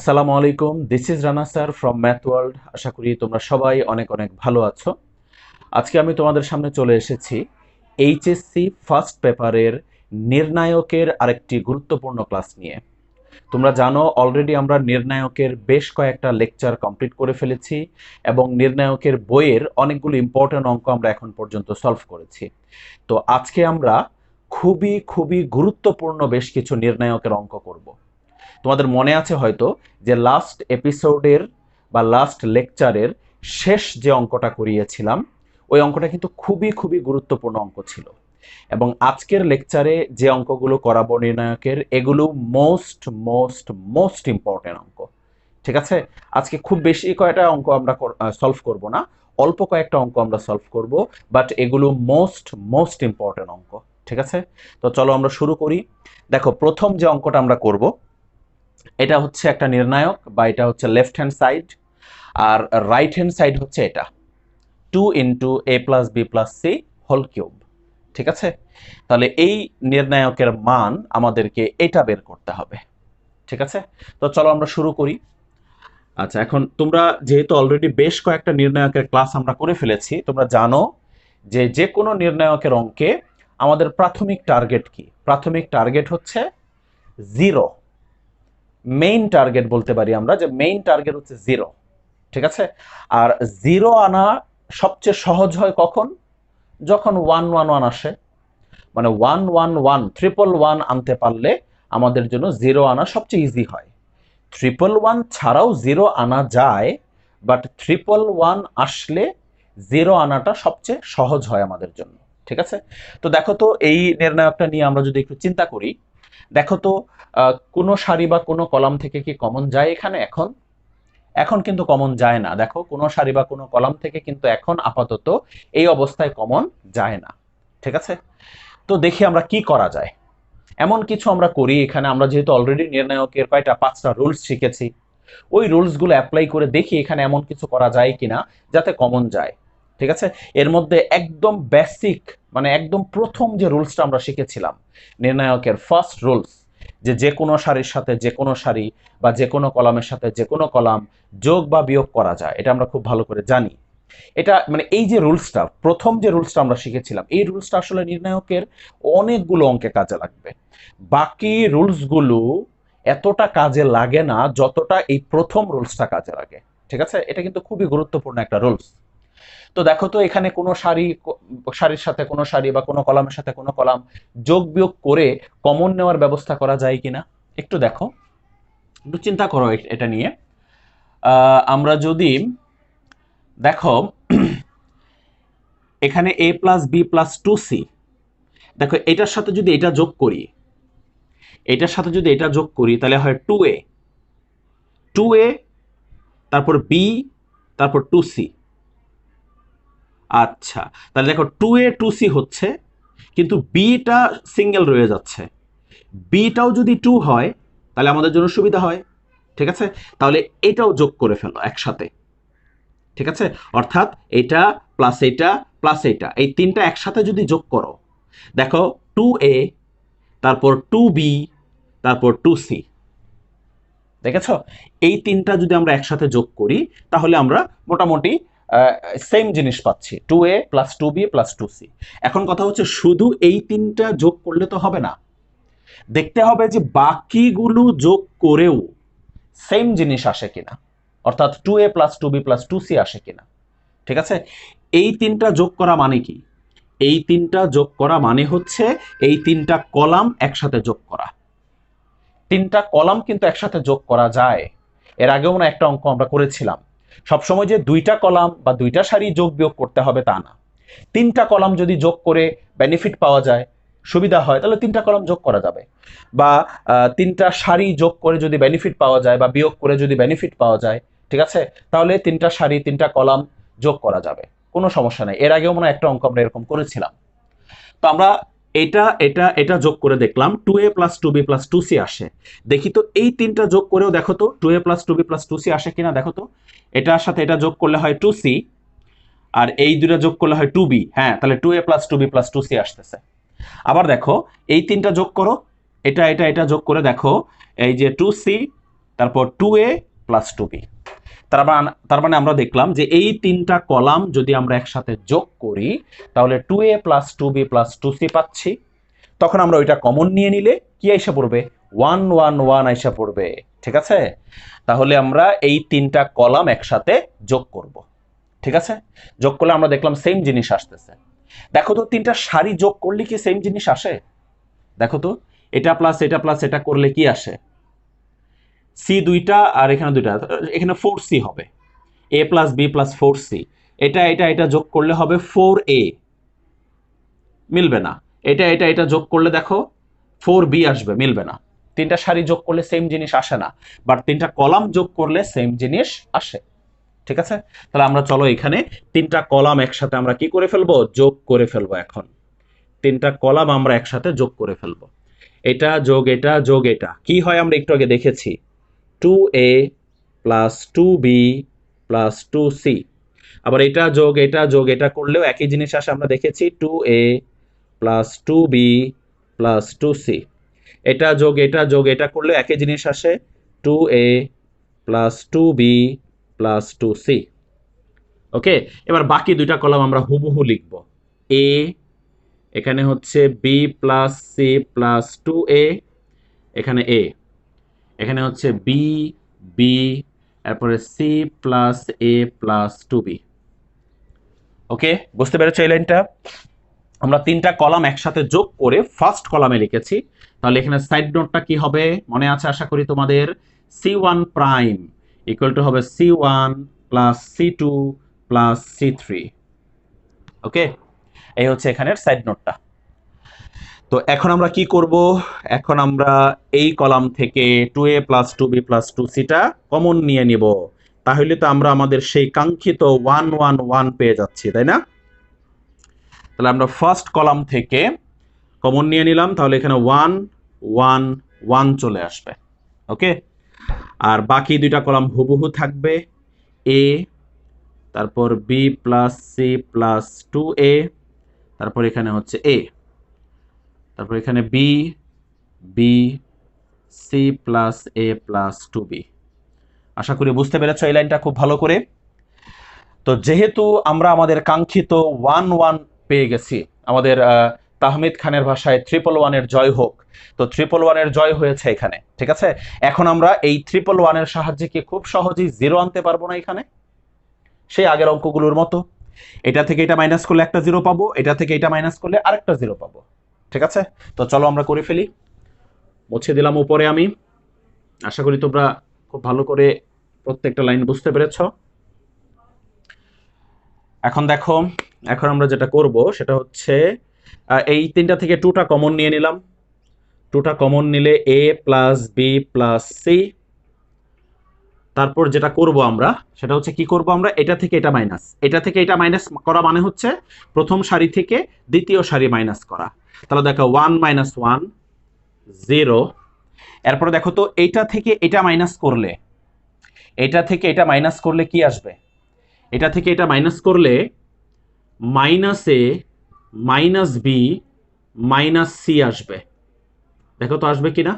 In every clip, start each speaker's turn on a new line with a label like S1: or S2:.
S1: আসসালামু আলাইকুম, this is Rana sir from math world. আশা করি তোমরা সবাই অনেক অনেক ভালো আছো। আজকে আমি তোমাদের সামনে চলে এসেছি এইচএসসি ফার্স্ট পেপারের নির্ণায়কের আরেকটি গুরুত্বপূর্ণ ক্লাস নিয়ে। তোমরা জানো অলরেডি আমরা নির্ণায়কের বেশ কয়েকটা লেকচার কমপ্লিট করে ফেলেছি এবং নির্ণায়কের বইয়ের অনেকগুলো ইম্পর্টেন্ট অঙ্ক আমরা এখন পর্যন্ত সলভ করেছি। তো আজকে আমরা খুবই খুবই গুরুত্বপূর্ণ বেশ কিছু নির্ণায়কের অঙ্ক করব। তোমাদের মনে আছে হয়তো যে লাস্ট এপিসোডের বা লাস্ট লেকচারের শেষ যে অঙ্কটা করিয়েছিলাম, ওই অঙ্কটা কিন্তু খুবই খুবই গুরুত্বপূর্ণ অঙ্ক ছিল। এবং আজকের লেকচারে যে অঙ্কগুলো করাবো নির্ণায়কের, এগুলো মোস্ট মোস্ট মোস্ট ইম্পর্টেন্ট অঙ্ক। ঠিক আছে, আজকে খুব বেশি কয়েকটা অঙ্ক আমরা সলভ করব না, অল্প কয়েকটা অঙ্ক আমরা সলভ করব, বাট এগুলো মোস্ট মোস্ট ইম্পর্টেন্ট অঙ্ক। ঠিক আছে, তো চলো আমরা শুরু করি। দেখো, প্রথম যে অঙ্কটা আমরা করব, এটা হচ্ছে একটা নির্ণায়ক, বা এটা হচ্ছে লেফট হ্যান্ড সাইড, আর রাইট হ্যান্ড সাইড হচ্ছে এটা 2 × a+b+c হোল কিউব। ঠিক আছে, তাহলে এই নির্ণায়কের মান আমাদেরকে এটা বের করতে হবে। ঠিক আছে, তো চলো আমরা শুরু করি। আচ্ছা, এখন তোমরা যেহেতু অলরেডি বেশ কয়েকটা নির্ণায়কের ক্লাস আমরা করে ফেলেছি, তোমরা জানো যে যে কোনো নির্ণায়কের অঙ্কে আমাদের প্রাথমিক টার্গেট কি? প্রাথমিক টার্গেট হচ্ছে জিরো। মেইন টার্গেট বলতে পারি আমরা, যে মেইন টার্গেট হচ্ছে জিরো। ঠিক আছে, আর জিরো আনা সবচেয়ে সহজ হয় কখন? যখন 1 1 1 আসে, মানে 1 1 1 1 আনতে পারলে আমাদের জন্য জিরো আনা সবচেয়ে ইজি হয়। 1 1 1 ছাড়াও জিরো আনা যায়, বাট 1 1 1 আসলে জিরো আনাটা সবচেয়ে সহজ হয় আমাদের জন্য। ঠিক আছে, তো দেখো তো এই নির্ণায়কটা নিয়ে আমরা যদি একটু চিন্তা করি, দেখো তো কোনো সারি বা কোনো কলাম থেকে কি কমন যায় এখানে? এখন এখন কিন্তু কমন যায় না। দেখো, কোনো সারি বা কোনো কলাম থেকে কিন্তু এখন আপাতত এই অবস্থায় কমন যায় না। ঠিক আছে, তো দেখি আমরা কি করা যায়। এমন কিছু আমরা করি এখানে, আমরা যেহেতু অলরেডি নির্ণায়কের কয়টা 5টা রুলস শিখেছি, ওই রুলসগুলো অ্যাপ্লাই করে দেখি এখানে এমন কিছু করা যায় কিনা যাতে কমন যায়। ঠিক আছে, এর মধ্যে একদম বেসিক, মানে একদম প্রথম যে রুলসটা আমরা শিখেছিলাম, নির্ণায়কের ফার্স্ট রুলস, যে যে কোনো সারির সাথে যে কোনো সারি বা যে কোনো কলামের সাথে যে কোনো কলাম যোগ বা বিয়োগ করা যায়, এটা আমরা খুব ভালো করে জানি। এটা মানে এই যে রুলসটা, প্রথম যে রুলসটা আমরা শিখেছিলাম, এই রুলসটা আসলে নির্ণায়কের অনেকগুলো অঙ্কে কাজে লাগবে। বাকি রুলসগুলো এতটা কাজে লাগে না যতটা এই প্রথম রুলসটা কাজে লাগে। ঠিক আছে, এটা কিন্তু খুবই গুরুত্বপূর্ণ একটা রুলস। তো দেখো তো এখানে কোনো সারির সাথে কোনো সারি বা কোনো কলামের সাথে কোনো কলাম যোগ বিয়োগ করে কমন নেওয়ার ব্যবস্থা করা যায় কিনা একটু দেখো, একটু চিন্তা করো এটা নিয়ে। আমরা যদি দেখো এখানে a+b+2c, দেখো এটার সাথে যদি এটা যোগ করি, এটার সাথে যদি এটা যোগ করি, তাহলে হয় 2a, তারপর b, তারপর 2c। আচ্ছা, তাহলে দেখো 2a 2c হচ্ছে, কিন্তু বিটা সিঙ্গেল রয়ে যাচ্ছে। বিটাও যদি 2 হয় তাহলে আমাদের জন্য সুবিধা হয়। ঠিক আছে, তাহলে এটাও যোগ করে ফেলো একসাথে। ঠিক আছে, অর্থাৎ এটা প্লাস এটা প্লাস এটা, এই তিনটা একসাথে যদি যোগ করো, দেখো 2a, তারপর 2b, তারপর 2c। দেখেছ, এই তিনটা যদি আমরা একসাথে যোগ করি তাহলে আমরা মোটামুটি সেম জিনিস পাচ্ছি, 2a+2b+2c। এখন কথা হচ্ছে, শুধু এই তিনটা যোগ করলে তো হবে না, দেখতে হবে যে বাকিগুলো যোগ করেও সেম জিনিস আসে কিনা, অর্থাৎ 2a+2b+2c আসে কিনা। ঠিক আছে, এই তিনটা যোগ করা মানে কি? এই তিনটা যোগ করা মানে হচ্ছে এই তিনটা কলাম একসাথে যোগ করা। তিনটা কলাম কিন্তু একসাথে যোগ করা যায়। এর আগেও না একটা অঙ্ক আমরা করেছিলাম। সবসময় যে দুইটা কলাম বা দুইটা সারি যোগ বিয়োগ করতে হবে তা না। তিনটা কলাম যদি যোগ করে বেনিফিট পাওয়া যায়, সুবিধা হয়, তাহলে তিনটা কলাম যোগ করা যাবে। বা তিনটা সারি যোগ করে যদি বেনিফিট পাওয়া যায় বা বিয়োগ করে যদি বেনিফিট পাওয়া যায়, ঠিক আছে, তাহলে তিনটা সারি তিনটা কলাম যোগ করা যাবে, কোনো সমস্যা নেই। এর আগেও মনে হয় একটা অঙ্ক আমরা এরকম করেছিলাম। তো আমরা এটা এটা এটা যোগ করে দেখলাম, 2a+2b+2c আসে। দেখি তো এই তিনটা যোগ করেও দেখো তো 2a+2b+2c আসে কিনা দেখো তো। এটার সাথে এটা যোগ করলে হয় 2c, আর এই দুটো যোগ করলে হয় 2b। হ্যাঁ, তাহলে 2a+2b+2c আসতেছে। আবার দেখো এই তিনটা যোগ করো, এটা এটা এটা যোগ করে দেখো, এই যে 2c তারপর 2a প্লাস 2b। তার মানে আমরা দেখলাম যে এই তিনটা কলাম যদি আমরা একসাথে যোগ করি তাহলে 2a plus 2b plus 2c পাচ্ছি। তখন আমরা ওইটা কমন নিয়ে নিলে কি আইসা পড়বে? 1 1 1 আইসা পড়বে। ঠিক আছে, তাহলে আমরা এই তিনটা কলাম একসাথে যোগ করব। ঠিক আছে, যোগ করলে আমরা দেখলাম সেম জিনিস আসতেছে। দেখো তো তিনটা সারি যোগ করলে কি সেম জিনিস আসে? দেখো তো, এটা প্লাস এটা প্লাস এটা করলে কি আসে? সি দুইটা আর এখানে দুইটা, এখানে 4c হবে। a plus B plus 4c, এটা এটা এটা যোগ করলে হবে 4a, মিলবে না। এটা এটা এটা যোগ করলে দেখো 4b আসবে, মিলবে না। তিনটা সারি যোগ করলে সেম জিনিস আসে না, বাট তিনটা কলাম যোগ করলে সেম জিনিস আসে। ঠিক আছে, তাহলে আমরা চলো এখানে তিনটা কলাম একসাথে আমরা কি করে ফেলবো? যোগ করে ফেলবো। এখন তিনটা কলাম আমরা একসাথে যোগ করে ফেলবো। এটা যোগ এটা যোগ এটা কি হয় আমরা একটু আগে দেখেছি, 2a plus 2b plus 2c। আবার এটা যোগ এটা যোগ এটা করলেও একই জিনিস আসে, আমরা দেখেছি 2a plus 2b plus 2c। এটা যোগ এটা যোগ এটা করলেও একই জিনিস আসে, 2a plus 2b plus 2c। ওকে, এবার বাকি দুইটা কলাম আমরা হুবহু লিখব। a, এখানে হচ্ছে b plus c plus 2a, এখানে a, এখানে হচ্ছে b b, তারপরে c plus a plus 2b। ওকে, বুঝতে পেরেছো এই লাইনটা? আমরা তিনটা কলাম একসাথে যোগ করে ফার্স্ট কলামে লিখেছি। তাহলে এখানে সাইড নোটটা কি হবে মনে আছে আশা করি তোমাদের? c1 প্রাইম ইকুয়াল টু হবে c1 plus c2 plus c3। ওকে, এই হচ্ছে এখানের সাইড নোটটা। তো এখন আমরা কি করব? এখন আমরা এই কলাম থেকে 2a plus 2b plus 2cটা common নিয়ে নিব। তাহলে তো আমরা আমাদের সেই কাঙ্ক্ষিত 1 1 1 পেয়ে যাচ্ছি, তাই না? তাহলে আমরা ফার্স্ট কলাম থেকে কমন নিয়ে নিলাম, তাহলে এখানে 1 1 1 চলে আসবে। ওকে, আর বাকি দুইটা কলাম হুবহু থাকবে, a, তারপর b plus c plus 2a, তারপর এখানে হচ্ছে a, তারপর এখানে b b c plus a plus 2b। আশা করি বুঝতে পেরেছো এই লাইনটা খুব ভালো করে। তো যেহেতু আমরা আমাদের কাঙ্ক্ষিত 1 1 পেয়ে গেছি, আমাদের তাহমিদ খানের ভাষায় 111 এর জয় হোক, তো 111 এর জয় হয়েছে এখানে। ঠিক আছে, এখন আমরা এই 111 এর সাহায্যে কি খুব সহজেই জিরো আনতে পারবো না এখানে? সেই আগের অঙ্কগুলোর মতো এটা থেকে এটা মাইনাস করলে একটা জিরো পাবো, এটা থেকে এটা মাইনাস করলে আরেকটা জিরো পাবো। ঠিক আছে, তো চলো আমরা করে ফেলি। মুছে দিলাম উপরে আমি। আশা করি তোমরা খুব ভালো করে প্রত্যেকটা লাইন বুঝতে পেরেছো। এখন দেখো, এখন আমরা যেটা করব সেটা হচ্ছে এই তিনটা থেকে 2টা কমন নিয়ে নিলাম। 2টা কমন নিলে a plus B plus C. তারপর যেটা করব আমরা সেটা হচ্ছে কি করব, আমরা এটা থেকে এটা মাইনাস, এটা থেকে এটা মাইনাস করা মানে হচ্ছে প্রথম সারি থেকে দ্বিতীয় সারি মাইনাস করা। তাহলে দেখো 1 মাইনাস 1 0। এরপরে দেখো তো এইটা থেকে এটা মাইনাস করলে, এটা থেকে এটা মাইনাস করলে কি আসবে? এটা থেকে এটা মাইনাস করলে মাইনাস এ মাইনাস বি মাইনাস সি আসবে। দেখো তো আসবে কিনা?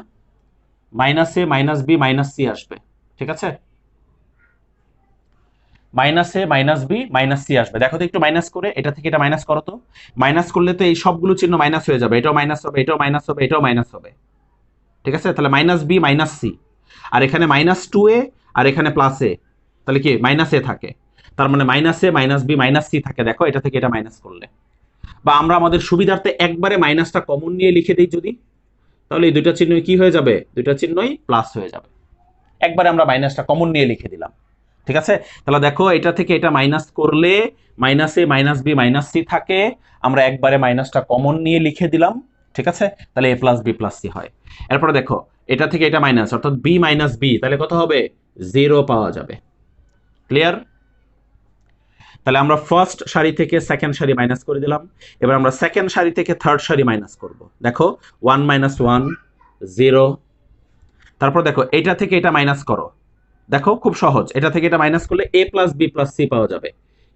S1: মাইনাস এ মাইনাস বি মাইনাস সি আসবে। ঠিক আছে, মাইনাস এ মাইনাস বি মাইনাস সি আসবে। দেখো তো একটু মাইনাস করে, এটা থেকে এটা মাইনাস করো তো। মাইনাস করলে তো এই সবগুলো চিহ্ন মাইনাস হয়ে যাবে, এটাও মাইনাস হবে, এটাও মাইনাস হবে, এটাও মাইনাস হবে। ঠিক আছে, তাহলে মাইনাস বি মাইনাস সি, আর এখানে মাইনাস 2a আর এখানে প্লাস এ, তাহলে কি মাইনাস এ থাকে। তার মানে মাইনাস এ মাইনাস বি মাইনাস সি থাকে। দেখো এটা থেকে এটা মাইনাস করলে, বা আমরা আমাদের সুবিধার্থে একবারে মাইনাসটা কমন নিয়ে লিখে দিই যদি, তাহলে এই দুইটা চিহ্নই কি হয়ে যাবে? দুইটা চিহ্নই প্লাস হয়ে যাবে। একবারে আমরা মাইনাসটা কমন নিয়ে লিখে দিলাম। ঠিক আছে, তাহলে দেখো এটা থেকে এটা মাইনাস করলে মাইনাস এ মাইনাস বি মাইনাস সি থাকে, আমরা একবারে মাইনাসটা কমন নিয়ে লিখে দিলাম। ঠিক আছে, তাহলে A plus B plus C হয়। এরপরে দেখো এটা থেকে এটা মাইনাস, অর্থাৎ বি মাইনাস বি, তাহলে কত হবে? 0 পাওয়া যাবে। ক্লিয়ার? তাহলে আমরা ফার্স্ট সারি থেকে সেকেন্ড সারি মাইনাস করে দিলাম। এবার আমরা সেকেন্ড সারি থেকে থার্ড সারি মাইনাস করব। দেখো 1 মাইনাস 1 0। তারপর দেখো এটা থেকে এটা মাইনাস করো। দেখো খুব সহজ, এটা থেকে এটা মাইনাস করলে a plus B plus C পাওয়া যাবে,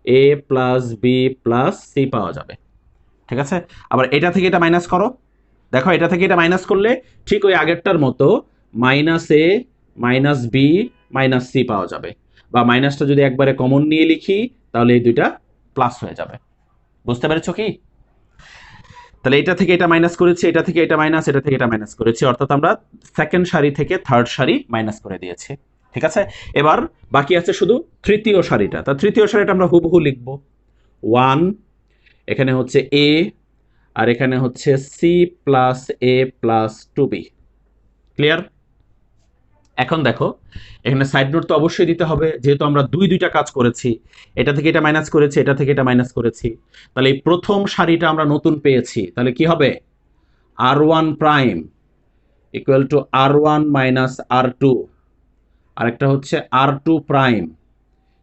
S1: a plus B plus C পাওয়া যাবে। ঠিক আছে, আবার এটা থেকে এটা মাইনাস করো। দেখো এটা থেকে এটা মাইনাস করলে ঠিক ওই আগেরটার মতো মাইনাস এ মাইনাস বি মাইনাস সি পাওয়া যাবে, বা মাইনাসটা যদি একবারে কমন নিয়ে লিখি তাহলে এই দুইটা প্লাস হয়ে যাবে। বুঝতে পেরেছো কি? তাহলে এটা থেকে এটা মাইনাস করেছি, এটা থেকে এটা মাইনাস, এটা থেকে এটা মাইনাস করেছি, অর্থাৎ আমরা সেকেন্ড সারি থেকে থার্ড সারি মাইনাস করে দিয়েছি। ঠিক আছে, এবার বাকি আছে শুধু তৃতীয় সারিটা। তা তৃতীয় সারিটা আমরা হুবহু লিখবো 1, এখানে হচ্ছে এ, আর এখানে হচ্ছে সি প্লাস এ প্লাস 2b। ক্লিয়ার? এখন দেখো এখানে সাইড নোট তো অবশ্যই দিতে হবে, যেহেতু আমরা দুইটা কাজ করেছি, এটা থেকে এটা মাইনাস করেছি, এটা থেকে এটা মাইনাস করেছি। তাহলে এই প্রথম সারিটা আমরা নতুন পেয়েছি, তাহলে কি হবে? r1 prime equal to r1 minus r2, আরেকটা হচ্ছে r2 প্রাইম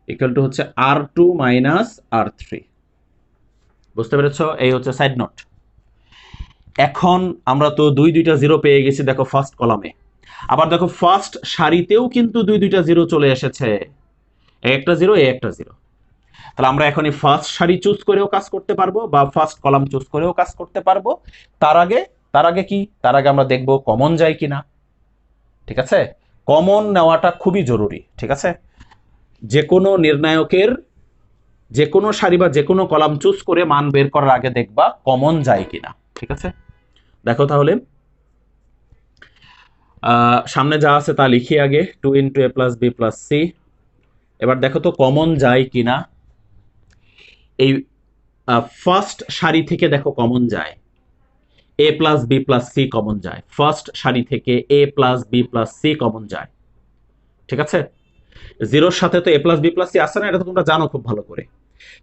S1: ইকুয়াল টু হচ্ছে r2 মাইনাস r3। বুঝতে পেরেছো? এই হচ্ছে সাইড নোট। এখন আমরা তো দুইটা জিরো পেয়ে গেছি দেখো ফার্স্ট কলামে, আবার দেখো ফার্স্ট সারিতেও কিন্তু দুইটা জিরো চলে এসেছে, একটা জিরো একটা জিরো। তাহলে আমরা এখন এই ফার্স্ট সারি চুজ করেও কাজ করতে পারবো, বা ফার্স্ট কলাম চুজ করেও কাজ করতে পারবো। তার আগে কি, তার আগে আমরা দেখবো কমন যায় কিনা। ঠিক আছে, কমন নেওয়াটা খুবই জরুরি। ঠিক আছে, যে কোনো নির্ণায়কের যে কোনো সারি বা যে কোনো কলাম চুজ করে মান বের করার আগে দেখবা কমন যায় কিনা। ঠিক আছে, দেখো তাহলে সামনে যা আছে তা লিখি আগে, 2 into A plus B plus C. এবার দেখো তো কমন যায় কিনা। এই ফার্স্ট সারি থেকে দেখো কমন যায়, A plus B plus C common যায়। ফার্স্ট সারি থেকে A plus B plus C common যায়। ঠিক আছে, জিরোর সাথে তো A plus B plus C আসে না, এটা তো তোমরা জানো খুব ভালো করে।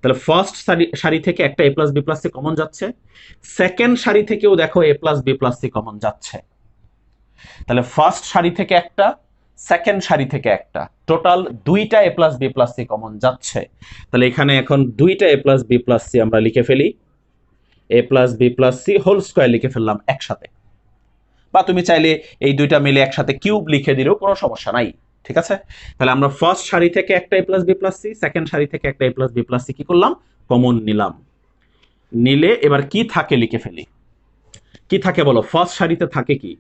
S1: তাহলে ফার্স্ট সারি থেকে একটা A plus B plus C common যাচ্ছে, সেকেন্ড সারি থেকেও দেখো A plus B plus C common যাচ্ছে। তাহলে ফার্স্ট সারি থেকে একটা, সেকেন্ড সারি থেকে একটা, টোটাল দুইটা A plus B plus C common যাচ্ছে। তাহলে এখানে এখন দুইটা A plus B plus C আমরা লিখে ফেলি, A plus B plus C whole square লিখে ফেললাম একসাথে, বা তুমি চাইলে এই দুইটা মিলে একসাথে কিউব লিখে দিলেও কোনো সমস্যা নাই। ঠিক আছে, তাহলে আমরা ফার্স্ট সারি থেকে একটা A plus B plus C, second সারি থেকে একটা A plus B plus C কি করলাম, কমন নিলাম। নিলে এবার কি থাকে লিখে ফেলি। কি থাকে বলো? ফার্স্ট সারিতে থাকে কি,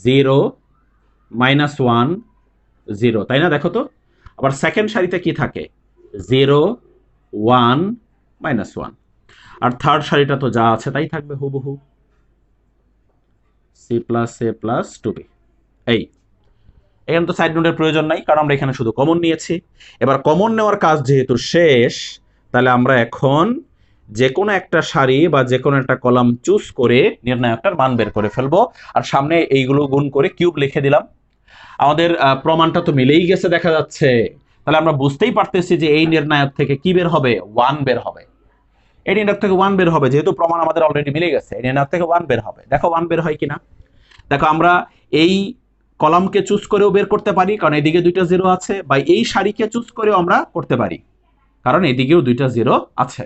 S1: 0 মাইনাস 1 0, তাই না? দেখো তো। আবার সেকেন্ড সারিতে কি থাকে, 0 1 মাইনাস 1। আর থার্ড সারিটা তো যা আছে তাই থাকবে হুবহু, সি প্লাস এ প্লাস 2b। এই এখানে তো সাইড নোটের প্রয়োজন নাই, কারণ আমরা এখানে শুধু কমন নিয়েছি। এবার কমন নেওয়ার কাজ যেহেতু শেষ, তাহলে আমরা এখন যে কোনো একটা সারি বা যে কোনো একটা কলাম চুজ করে নির্ণায়কটার মান বের করে ফেলবো, আর সামনে এইগুলো গুণ করে কিউব লিখে দিলাম। আমাদের প্রমাণটা তো মিলেই গেছে দেখা যাচ্ছে। তাহলে আমরা বুঝতেই পারতেছি যে এই নির্ণায়ক থেকে কি বের হবে, 1 বের হবে। এই নির্ণায়ক থেকে 1 বের হবে, যেহেতু প্রমাণ আমাদের অলরেডি মিলে গেছে, এই নির্ণায়ক থেকে 1 বের হবে। দেখো 1 বের হয় কিনা। দেখো আমরা এই কলামকে চুজ করেও বের করতে পারি, কারণ এদিকে দুইটা জিরো আছে, বা এই সারিকে চুজ করেও আমরা করতে পারি, কারণ এদিকেও দুইটা জিরো আছে।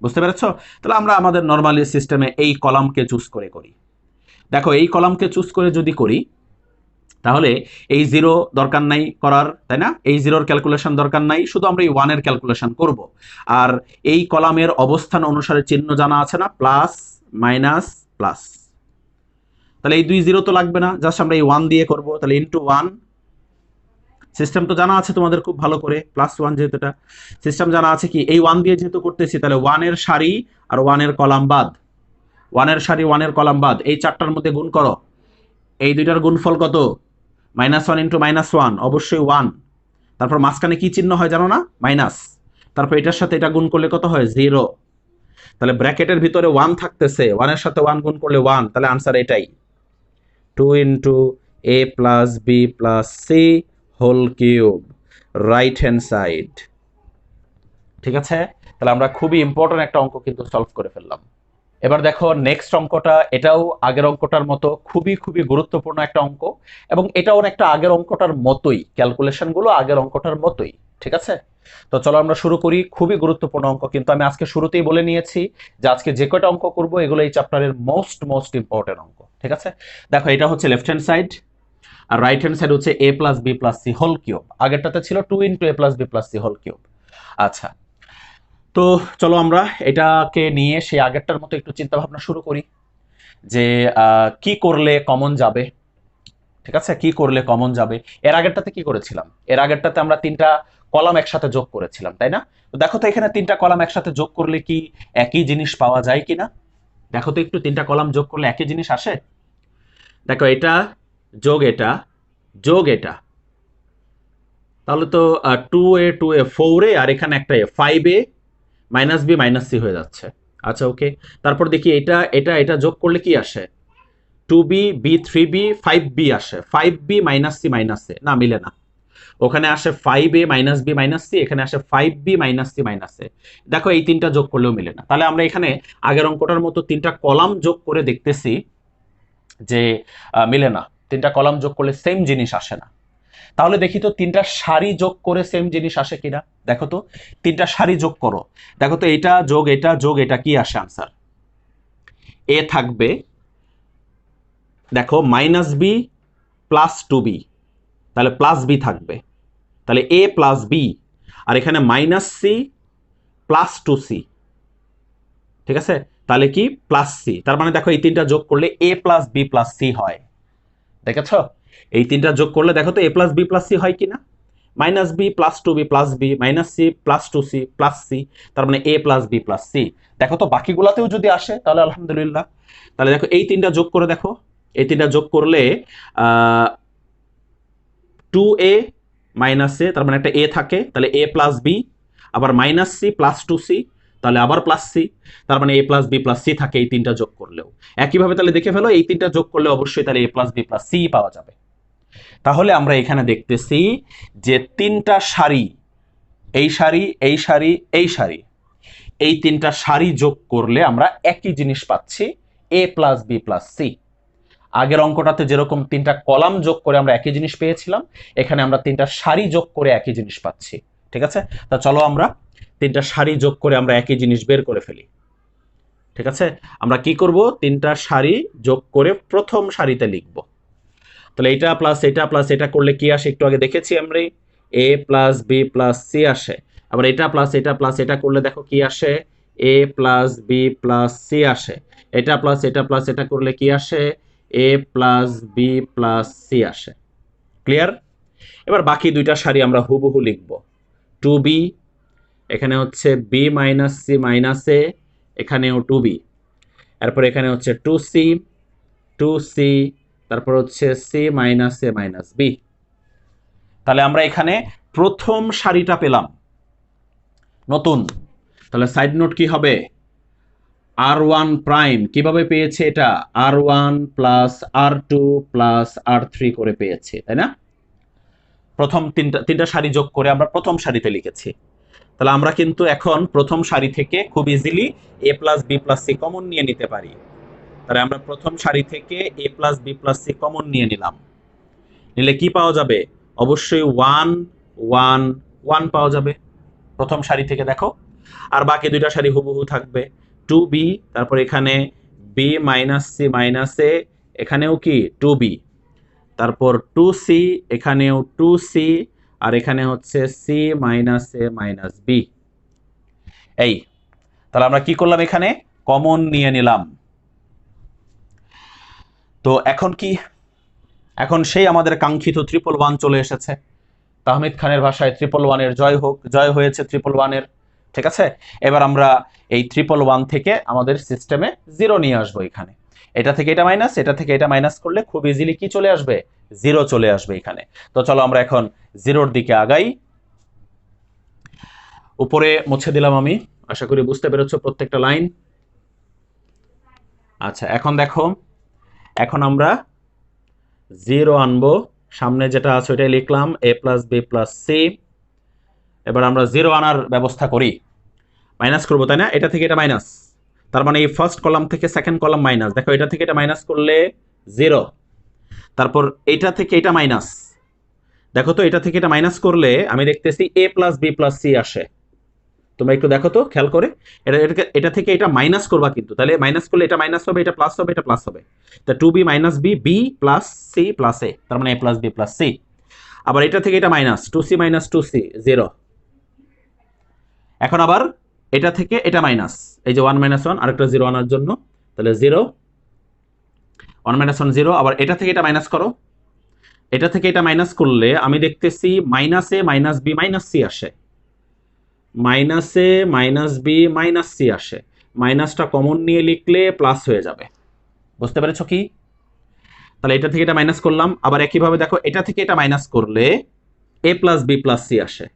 S1: বুঝতে পেরেছো? তাহলে আমরা আমাদের নর্মালি সিস্টেমে এই কলামকে চুজ করে করি। দেখো এই কলামকে চুজ করে যদি করি, তাহলে এই জিরো দরকার নাই করার, তাই না? এই জিরোর ক্যালকুলেশন দরকার নাই, শুধু আমরা এই 1 এর ক্যালকুলেশন করব। আর এই কলামের অবস্থান অনুসারে চিহ্ন জানা আছে না, প্লাস মাইনাস প্লাস। তাহলে এই 2 জিরো তো লাগবে না, জাস্ট আমরা এই 1 দিয়ে করব। তাহলে ইনটু 1, সিস্টেম তো জানা আছে তোমাদের খুব ভালো করে, প্লাস 1 যেহেতু এটা সিস্টেম জানা আছে, কি এই 1 দিয়ে যেহেতু করতেছি, তাহলে 1 এর সারি আর 1 এর কলাম বাদ, 1 এর সারি 1 এর কলাম বাদ, এই চারটার মধ্যে গুণ করো। এই দুইটার গুণফল কত, -1 ইন্টু -1, অবশ্যই 1। তারপর মাঝখানে কি চিহ্ন হয় জানো না, মাইনাস। তারপর এটার সাথে এটা গুণ করলে কত হয়, 0। তাহলে ব্র্যাকেটের ভিতরে 1 থাকতেছে, 1 এর সাথে 1 গুণ করলে 1, তাহলে আনসার এটাই, 2 into A plus B plus C whole cube, right hand side. ঠিক আছে, তাহলে আমরা খুবই ইম্পর্টেন্ট একটা অঙ্ক কিন্তু সলভ করে ফেললাম। এবার দেখো নেক্সট অঙ্কটা, এটাও আগের অঙ্কটার মতো খুবই খুবই গুরুত্বপূর্ণ একটা অঙ্ক, এবং এটাও একটা আগের অঙ্কটার মতোই, ক্যালকুলেশনগুলো আগের অঙ্কটার মতোই। ঠিক আছে, তো চলো আমরা শুরু করি। খুবই গুরুত্বপূর্ণ অঙ্ক, কিন্তু আমি আজকে শুরুতেই বলে নিয়েছি যে আজকে যে কয়টা অঙ্ক করবো এগুলো এই চ্যাপ্টারের মোস্ট ইম্পর্টেন্ট অঙ্ক। ঠিক আছে, দেখো এটা হচ্ছে লেফট হ্যান্ড সাইড, আর রাইট হ্যান্ড সাইড হচ্ছে A plus B plus C whole cube. আগেরটাতে ছিল 2 into A plus B plus C whole cube. আচ্ছা, তো চলো আমরা এটাকে নিয়ে সেই আগেরটার মতো একটু চিন্তা ভাবনা শুরু করি, যে কি করলে কমন যাবে। ঠিক আছে, কি করলে কমন যাবে? এর আগেরটাতে কি করেছিলাম? এর আগেরটাতে আমরা তিনটা কলাম একসাথে যোগ করেছিলাম, তাই না? তো দেখো তো এখানে তিনটা কলাম একসাথে যোগ করলে কি একই জিনিস পাওয়া যায় কিনা? দেখো তো একটু, তিনটা কলাম যোগ করলে একই জিনিস আসে? দেখো, এটা যোগ এটা যোগ এটা, তাহলে তো 2a 2a 4a, আর এখানে একটা a 5a minus B minus C হয়ে যাচ্ছে। আচ্ছা, ওকে। তারপর দেখি এটা এটা এটা যোগ করলে কি আসে? 2b b 3b 5b আসে, 5b মাইনাস সি মাইনাস এ, না মিলে না। ওখানে আসে 5a minus B minus C, এখানে আসে 5b মাইনাস সি মাইনাস এ। দেখো, এই তিনটা যোগ করলেও মিলে না। তাহলে আমরা এখানে আগের অঙ্কটার মতো তিনটা কলাম যোগ করে দেখতেছি যে মিলে না। তিনটা কলাম যোগ করলে সেম জিনিস আসে না। তাহলে দেখি তো তিনটা সারি যোগ করে সেম জিনিস আসে কিনা। দেখো তো, তিনটা সারি যোগ করো, দেখো তো এটা যোগ এটা যোগ এটা কি আসে আনসার? এ থাকবে, দেখো মাইনাস বি প্লাস 2b, তাহলে প্লাস বি থাকবে, তাহলে এ প্লাস বি, আর এখানে মাইনাস সি প্লাস 2c, ঠিক আছে? তাহলে কি প্লাস সি, তার মানে দেখো এই তিনটা যোগ করলে A plus B plus C হয়। দেখেছ? এই তিনটা যোগ করলে দেখো তো A plus B plus C হয় কিনা। Minus B plus 2b plus B minus C plus 2c plus C, তার মানে A plus B plus C. দেখো তো বাকিগুলাতেও যদি আসে তাহলে আলহামদুলিল্লাহ। তাহলে দেখো এই তিনটা যোগ করে দেখো, এই তিনটা যোগ করলে 2a মাইনাস এ, তার মানে একটা এ থাকে, তাহলে এ প্লাস বি, আবার মাইনাস সি প্লাস 2c, তাহলে আবার প্লাস সি, তার মানে A plus B plus C থাকে এই তিনটা যোগ করলেও। একইভাবে তাহলে দেখে ফেলো, এই তিনটা যোগ করলে অবশ্যই তাহলে A plus B plus C পাওয়া যাবে। তাহলে আমরা এখানে দেখতেছি যে তিনটা সারি, এই সারি এই সারি এই সারি, এই তিনটা সারি যোগ করলে আমরা একই জিনিস পাচ্ছি, এ প্লাস বি প্লাস সি। আগের অঙ্কটাতে যেরকম তিনটা কলাম যোগ করে আমরা একই জিনিস পেয়েছিলাম, এখানে আমরা তিনটা সারি যোগ করে একই জিনিস পাচ্ছি। ঠিক আছে, তা চলো আমরা তিনটা সারি যোগ করে আমরা একই জিনিস বের করে ফেলি। ঠিক আছে, আমরা কি করব? তিনটা সারি যোগ করে প্রথম সারিতে লিখব। তাহলে এটা প্লাস এটা প্লাস এটা করলে কি আসে একটু আগে দেখেছি আমরা, এ প্লাস বি প্লাস সি আসে। আবার এটা প্লাস এটা প্লাস এটা করলে দেখো কি আসে, এ প্লাস বি প্লাস সি আসে। এটা প্লাস এটা প্লাস এটা করলে কি আসে, এ প্লাস বি প্লাস সি আসে। ক্লিয়ার? এবার বাকি দুইটা সারি আমরা হুবহু লিখব। 2b, এখানে হচ্ছে বি মাইনাস সি মাইনাস এ, এখানেও 2b, এরপর এখানে হচ্ছে 2c 2c, তারপর হচ্ছে সি মাইনাস এ মাইনাস বি। তাহলে আমরা এখানে প্রথম সারিটা পেলাম নতুন। তাহলে সাইড নোট কি হবে? r1 প্রাইম কিভাবে পেয়েছে? এটা r1 plus r2 plus r3 করে পেয়েছে, তাই না? প্রথম তিনটা সারি যোগ করে আমরা প্রথম সারিতে লিখেছি। তাহলে আমরা কিন্তু এখন প্রথম সারি থেকে খুব easily A plus B plus C common নিয়ে নিতে পারি। তাহলে আমরা প্রথম সারি থেকে A plus B plus C common নিয়ে নিলাম। নিলে কি পাওয়া যাবে? অবশ্যই 1 1 1 পাওয়া যাবে প্রথম সারি থেকে, দেখো। আর বাকি দুইটা সারি হুবহু থাকবে, 2b, তারপর এখানে বি মাইনাস সি মাইনাস এ, এখানেও কি 2b, তারপর 2c, এখানেও 2c, আর এখানে হচ্ছে সি মাইনাস এ মাইনাস বি। এই, তাহলে আমরা কি করলাম? এখানে কমন নিয়ে নিলাম। তো এখন কি? এখন সেই আমাদের কাঙ্ক্ষিত 111 চলে এসেছে। তাহমিদ খানের ভাষায় 111-এর জয় হোক, জয় হয়েছে 111-এর। ঠিক আছে, এবার আমরা এই 111 থেকে আমাদের সিস্টেমে 0 নিয়ে আসবো। এখানে এটা থেকে এটা মাইনাস, এটা থেকে এটা মাইনাস করলে খুব ইজিলি কি চলে আসবে? 0 চলে আসবে এখানে। তো চলো আমরা এখন 0-র দিকে আগাই। উপরে মুছে দিলাম আমি, আশা করি বুঝতে পেরেছো প্রত্যেকটা লাইন। আচ্ছা, এখন দেখো, এখন আমরা 0 আনবো, সামনে যেটা আছে ওইটাই লিখলাম, এ প্লাস বি প্লাস সি। এবার আমরা 0 আনার ব্যবস্থা করি, মাইনাস করবো, তাই না? এটা থেকে এটা মাইনাস, তার মানে এই ফার্স্ট কলাম থেকে সেকেন্ড কলাম মাইনাস। দেখো, এটা থেকে এটা মাইনাস করলে 0, তারপর এটা থেকে এটা মাইনাস। দেখো তো, এটা থেকে এটা মাইনাস করলে আমি দেখতেছি এ প্লাস বি প্লাস সি আসে। তোমরা একটু দেখো তো খেয়াল করে, এটা থেকে এটা মাইনাস করবা, কিন্তু তাহলে মাইনাস করলে এটা মাইনাস হবে, এটা প্লাস হবে, এটা প্লাস হবে। তা 2b minus B, B plus C plus A, তার মানে A plus B plus C. আবার এটা থেকে এটা মাইনাস, 2c মাইনাস 2c 0। এখন আবার এটা থেকে এটা মাইনাস, এই যে 1 মাইনাস 1, আরেকটা 0 আনার জন্য, তাহলে 0 1 মাইনাস 1 0। আবার এটা থেকে এটা মাইনাস করো, এটা থেকে এটা মাইনাস করলে আমি দেখতেছি মাইনাস এ মাইনাস বি মাইনাস সি আসে, মাইনাস এ মাইনাস বি মাইনাস সি আসে, মাইনাসটা কমন নিয়ে লিখলে প্লাস হয়ে যাবে। বুঝতে পেরেছো কি? তাহলে এটা থেকে এটা মাইনাস করলাম, আবার একইভাবে দেখো এটা থেকে এটা মাইনাস করলে A plus B plus C আসে।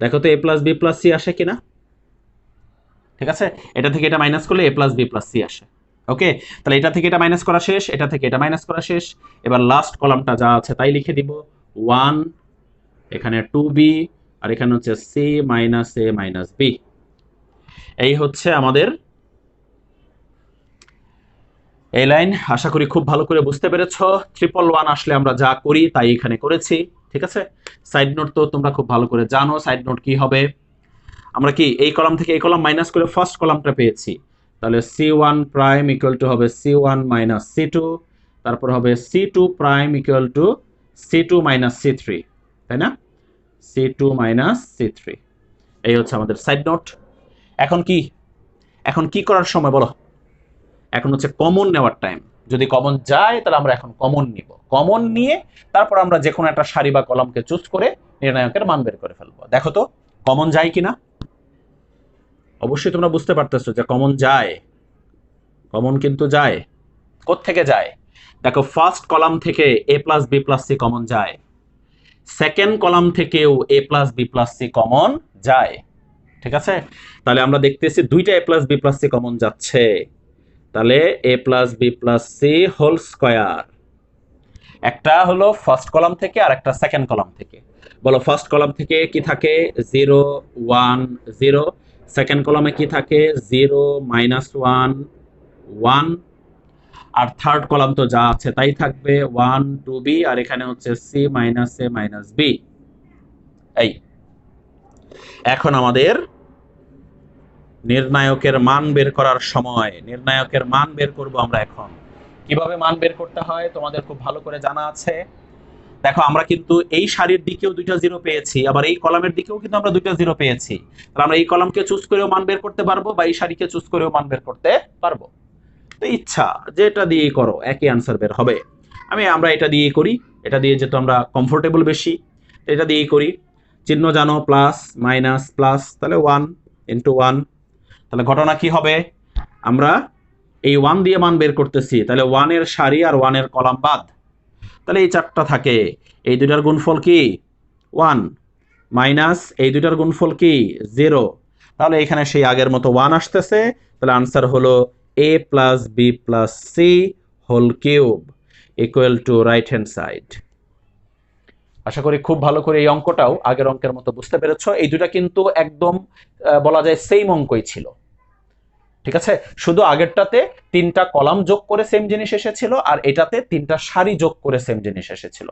S1: দেখো তো A plus B plus C আসে কিনা। ঠিক আছে, এটা থেকে এটা মাইনাস করলে A plus B plus C আসে। ওকে, তাহলে এটা থেকে এটা মাইনাস করা শেষ, এটা থেকে এটা মাইনাস করা শেষ। এবার লাস্ট কলামটা যা আছে তাই লিখে দিব, 1, এখানে 2b, আর এখানে হচ্ছে সি মাইনাস এ মাইনাস বি। এই হচ্ছে আমাদের এই লাইন। আশা করি খুব ভালো করে বুঝতে পেরেছ। 111 আসলে আমরা যা করি তাই এখানে করেছি। ঠিক আছে, সাইড নোট তো তোমরা খুব ভালো করে জানো সাইড নোট কি হবে। আমরা কি এই কলাম থেকে এই কলাম মাইনাস করে ফার্স্ট কলামটা পেয়েছি, তাহলে c1 প্রাইম ইকুয়াল টু হবে c1 মাইনাস c2, তারপর হবে c2 prime equal to c2 minus c3, তাই না? c2 মাইনাস c3, এই হচ্ছে আমাদের সাইড নোট। এখন কি করার সময় বলো? এখন হচ্ছে কমন নেওয়ার টাইম। যদি কমন যায় তাহলে আমরা এখন কমন নিব, কমন নিয়ে তারপর আমরা যে কোনো একটা সারি বা কলামকে চুজ করে নির্ণায়কের মান বের করে ফেলবো। দেখো তো কমন যায় কিনা। অবশ্যই তোমরা বুঝতে পারতেছো যে কমন যায়, কমন কিন্তু যায়। কোত্থেকে যায়? দেখো ফার্স্ট কলাম থেকে A plus B plus C common যায়, সেকেন্ড কলাম থেকেও A plus B plus C common যায়। ঠিক আছে, তাহলে আমরা দেখতেছি দুইটা A plus B plus C common যাচ্ছে, তাহলে A plus B plus C whole square. একটা হলো ফার্স্ট কলাম থেকে আর একটা সেকেন্ড কলাম থেকে। বলো ফার্স্ট কলাম থেকে কি থাকে? 0 1 0। সেকেন্ড কলামে কি থাকে? 0 মাইনাস 1 1। আর থার্ড কলাম তো যা আছে তাই থাকবে, 1 2b, আর এখানে হচ্ছে সি মাইনাস এ মাইনাস বি। এই এখন আমাদের নির্ণায়কের মান বের করার সময়। নির্ণায়কের মান বের করব আমরা এখন। কিভাবে মান বের করতে হয় তোমাদের খুব ভালো করে জানা আছে। দেখো আমরা কিন্তু এই সারির দিকেও দুইটা জিরো পেয়েছি, আবার এই কলামের দিকেও কিন্তু আমরা দুইটা জিরো পেয়েছি। তাহলে আমরা এই কলামকে চুজ করেও মান বের করতে পারবো, বা এই সারিকে চুজ করেও মান বের করতে পারবো। তো ইচ্ছা যেটা দিয়েই করো একই আনসার বের হবে। আমরা এটা দিয়েই করি, এটা দিয়ে যেহেতু আমরা কমফোর্টেবল বেশি, এটা দিয়েই করি। চিহ্ন জানো, প্লাস মাইনাস প্লাস, তাহলে 1 ইন্টু 1। তাহলে ঘটনা কি হবে? আমরা এই 1 দিয়ে মান বের করতেছি, তাহলে 1 এর সারি আর 1 এর কলাম বাদ, তাহলে এই চারটা থাকে। এই দুইটার গুণফল কি? 1 মাইনাস এই দুইটার গুণফল কি? 0। তাহলে এখানে সেই আগের মতো 1 আসতেছে। তাহলে আনসার হলো a plus B plus C whole cube equal to right hand side. আশা করি খুব ভালো করে এই অঙ্কটাও আগের অঙ্কের মতো বুঝতে পেরেছো। এই দুটা কিন্তু একদম বলা যায় সেম অঙ্কই ছিল। ঠিক আছে, শুধু আগেরটাতে 3টা কলাম যোগ করে সেম জিনিস এসেছিল, আর এটাতে 3টা সারি যোগ করে সেম জিনিস এসেছিল।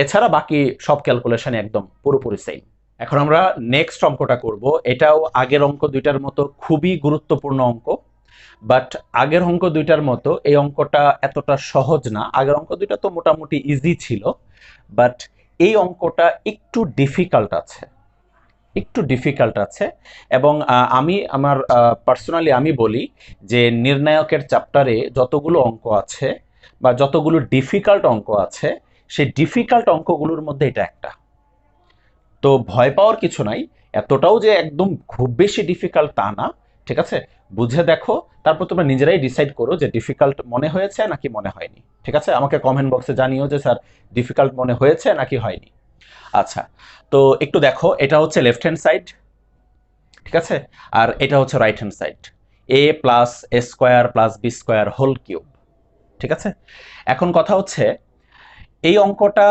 S1: এছাড়া বাকি সব ক্যালকুলেশন একদম পুরোপুরি সেম। এখন আমরা নেক্সট অঙ্কটা করব। এটাও আগের অঙ্ক দুইটার মতো খুবই গুরুত্বপূর্ণ অঙ্ক, বাট আগের অঙ্ক দুইটার মতো এই অঙ্কটা এতটা সহজ না। আগের অঙ্ক দুইটা তো মোটামুটি ইজি ছিল, বাট এই অঙ্কটা একটু ডিফিকাল্ট আছে, একটু ডিফিকাল্ট আছে। এবং আমি আমার পার্সোনালি আমি বলি যে নির্ণায়কের চ্যাপ্টারে যতগুলো অঙ্ক আছে বা যতগুলো ডিফিকাল্ট অঙ্ক আছে, সেই ডিফিকাল্ট অঙ্কগুলোর মধ্যে এটা একটা। তো ভয় পাওয়ার কিছু নাই, এতটাও যে একদম খুব বেশি ডিফিকাল্ট তা না। ঠিক আছে, বুঝে দেখো, তারপর তোমরা নিজেরাই ডিসাইড করো যে ডিফিকাল্ট মনে হয়েছে নাকি মনে হয়নি। ঠিক আছে, আমাকে কমেন্ট বক্সে জানিও যে স্যার ডিফিকাল্ট মনে হয়েছে নাকি হয়নি। আচ্ছা, তো একটু দেখো, এটা হচ্ছে লেফট হ্যান্ড সাইড, ঠিক আছে, আর এটা হচ্ছে right hand side. A plus A square plus B square whole cube. ঠিক আছে, এখন কথা হচ্ছে এই অঙ্কটা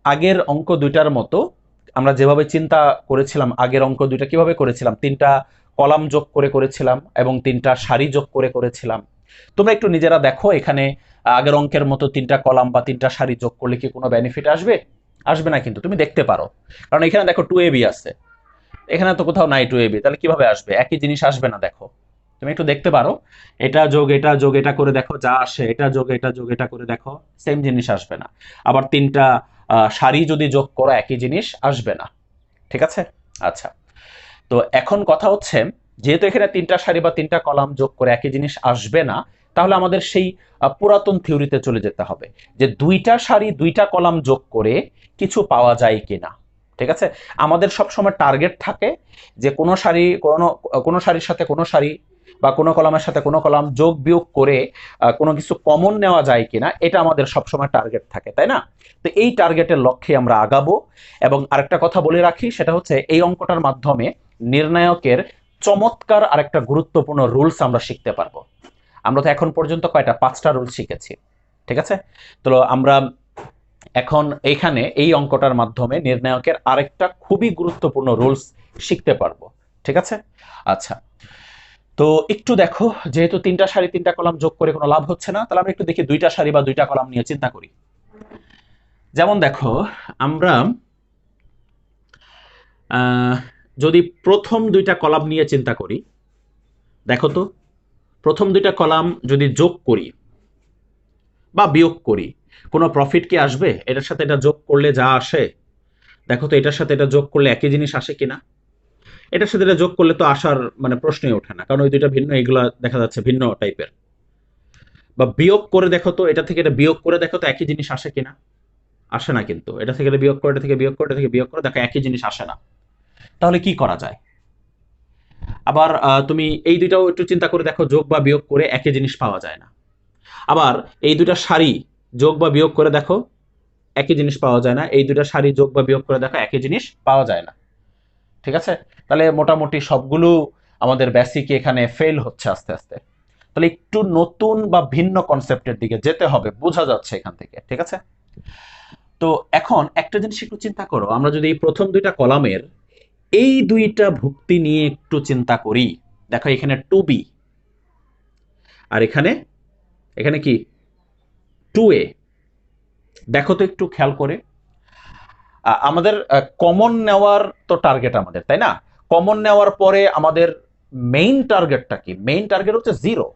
S1: আগের অঙ্ক দুইটার মতো আমরা যেভাবে চিন্তা করেছিলাম, আগের অঙ্ক দুইটা কিভাবে করেছিলাম, 3টা কলাম যোগ করে করেছিলাম এবং 3টা সারি যোগ করে করেছিলাম। তোমরা একটু নিজেরা দেখো, এখানে আগের অঙ্কের মতো 3টা কলাম বা 3টা সারি যোগ করলে কি কোনো বেনিফিট আসবে? আসবে না, কিন্তু তুমি দেখতে পারো। কারণ এখানে দেখো 2ab আছে, এখানে তো কোথাও নাই 2ab, তাহলে কিভাবে আসবে? একই জিনিস আসবে না। দেখো তুমি একটু দেখতে পারো, এটা যোগ এটা যোগ এটা করে দেখো যা আসে, এটা যোগ এটা যোগ এটা করে দেখো সেম জিনিস আসবে না। আবার 3টা সারি যদি যোগ করো একই জিনিস আসবে না। ঠিক আছে, আচ্ছা, তো এখন কথা হচ্ছে যেহেতু এখানে 3টা সারি বা 3টা কলাম যোগ করে একই জিনিস আসবে না, তাহলে আমাদের সেই পুরাতন থিওরিতে চলে যেতে হবে যে দুইটা সারি দুইটা কলাম যোগ করে কিছু পাওয়া যায় কিনা। ঠিক আছে, আমাদের সব সময় টার্গেট থাকে যে কোনো সারি কোনো সারির সাথে কোনো সারি বা কোনো কলামের সাথে কোনো কলাম যোগ বিয়োগ করে কোনো কিছু কমন নেওয়া যায় কিনা, এটা আমাদের সবসময় টার্গেট থাকে, তাই না? তো এই টার্গেটের লক্ষ্যে আমরা আগাবো। এবং আরেকটা কথা বলে রাখি, সেটা হচ্ছে এই অঙ্কটার মাধ্যমে নির্ণায়কের চমৎকার আরেকটা গুরুত্বপূর্ণ রুলস আমরা শিখতে পারবো। আমরা তো এখন পর্যন্ত কয়টা 5টা রুল শিখেছি, ঠিক আছে? তো আমরা এখন এইখানে এই অঙ্কটার মাধ্যমে নির্ণায়কের আরেকটা খুবই গুরুত্বপূর্ণ রুলস শিখতে পারবো, ঠিক আছে? আচ্ছা, তো একটু দেখো, যেহেতু 3টা সারি 3টা কলাম যোগ করে কোনো লাভ হচ্ছে না, তাহলে আমরা একটু দেখি 2টা সারি বা 2টা কলাম নিয়ে চিন্তা করি। যেমন দেখো, আমরা যদি প্রথম 2টা কলাম নিয়ে চিন্তা করি, দেখো তো প্রথম 2টা কলাম যদি যোগ করি বা বিয়োগ করি, কোনো প্রফিট কি আসবে? এটার সাথে এটা যোগ করলে যা আসে, দেখো তো এটার সাথে এটা যোগ করলে একই জিনিস আসে কিনা? এটার সাথে এটা যোগ করলে তো আসার মানে প্রশ্নই ওঠে না, কারণ ওই দুইটা ভিন্ন, এগুলা দেখা যাচ্ছে ভিন্ন টাইপের। বা বিয়োগ করে দেখো তো, এটা থেকে এটা বিয়োগ করে দেখো তো একই জিনিস আসে কিনা? আসে না, কিন্তু এটা থেকে এটা বিয়োগ করে, এটা থেকে বিয়োগ করে, এটা থেকে বিয়োগ করে দেখো একই জিনিস আসে না। তাহলে কি করা যায়? আবার তুমি এই দুইটাও একটু চিন্তা করে দেখো, যোগ বা বিয়োগ করে একই জিনিস পাওয়া যায় না। আবার এই দুইটা সারি যোগ বা বিয়োগ করে দেখো একই জিনিস পাওয়া যায় না। এই দুইটা সারি যোগ বা বিয়োগ করে দেখো একই জিনিস পাওয়া যায় না, ঠিক আছে? তাহলে মোটামুটি সবগুলো আমাদের বেসিক এখানে ফেল হচ্ছে আস্তে আস্তে। তাহলে একটু নতুন বা ভিন্ন কনসেপ্টের দিকে যেতে হবে, বোঝা যাচ্ছে এখান থেকে, ঠিক আছে? তো এখন একটা জিনিস একটু চিন্তা করো, আমরা যদি এই প্রথম 2টা কলামের এই 2টা ভুক্তি নিয়ে একটু চিন্তা করি, দেখো এখানে 2b আর এখানে এখানে কি 2a। দেখো তো একটু খেয়াল করে, আমাদের কমন নেওয়ার তো টার্গেট আমাদের, তাই না? কমন নেওয়ার পরে আমাদের মেইন টার্গেটটা কি? মেইন টার্গেট হচ্ছে 0।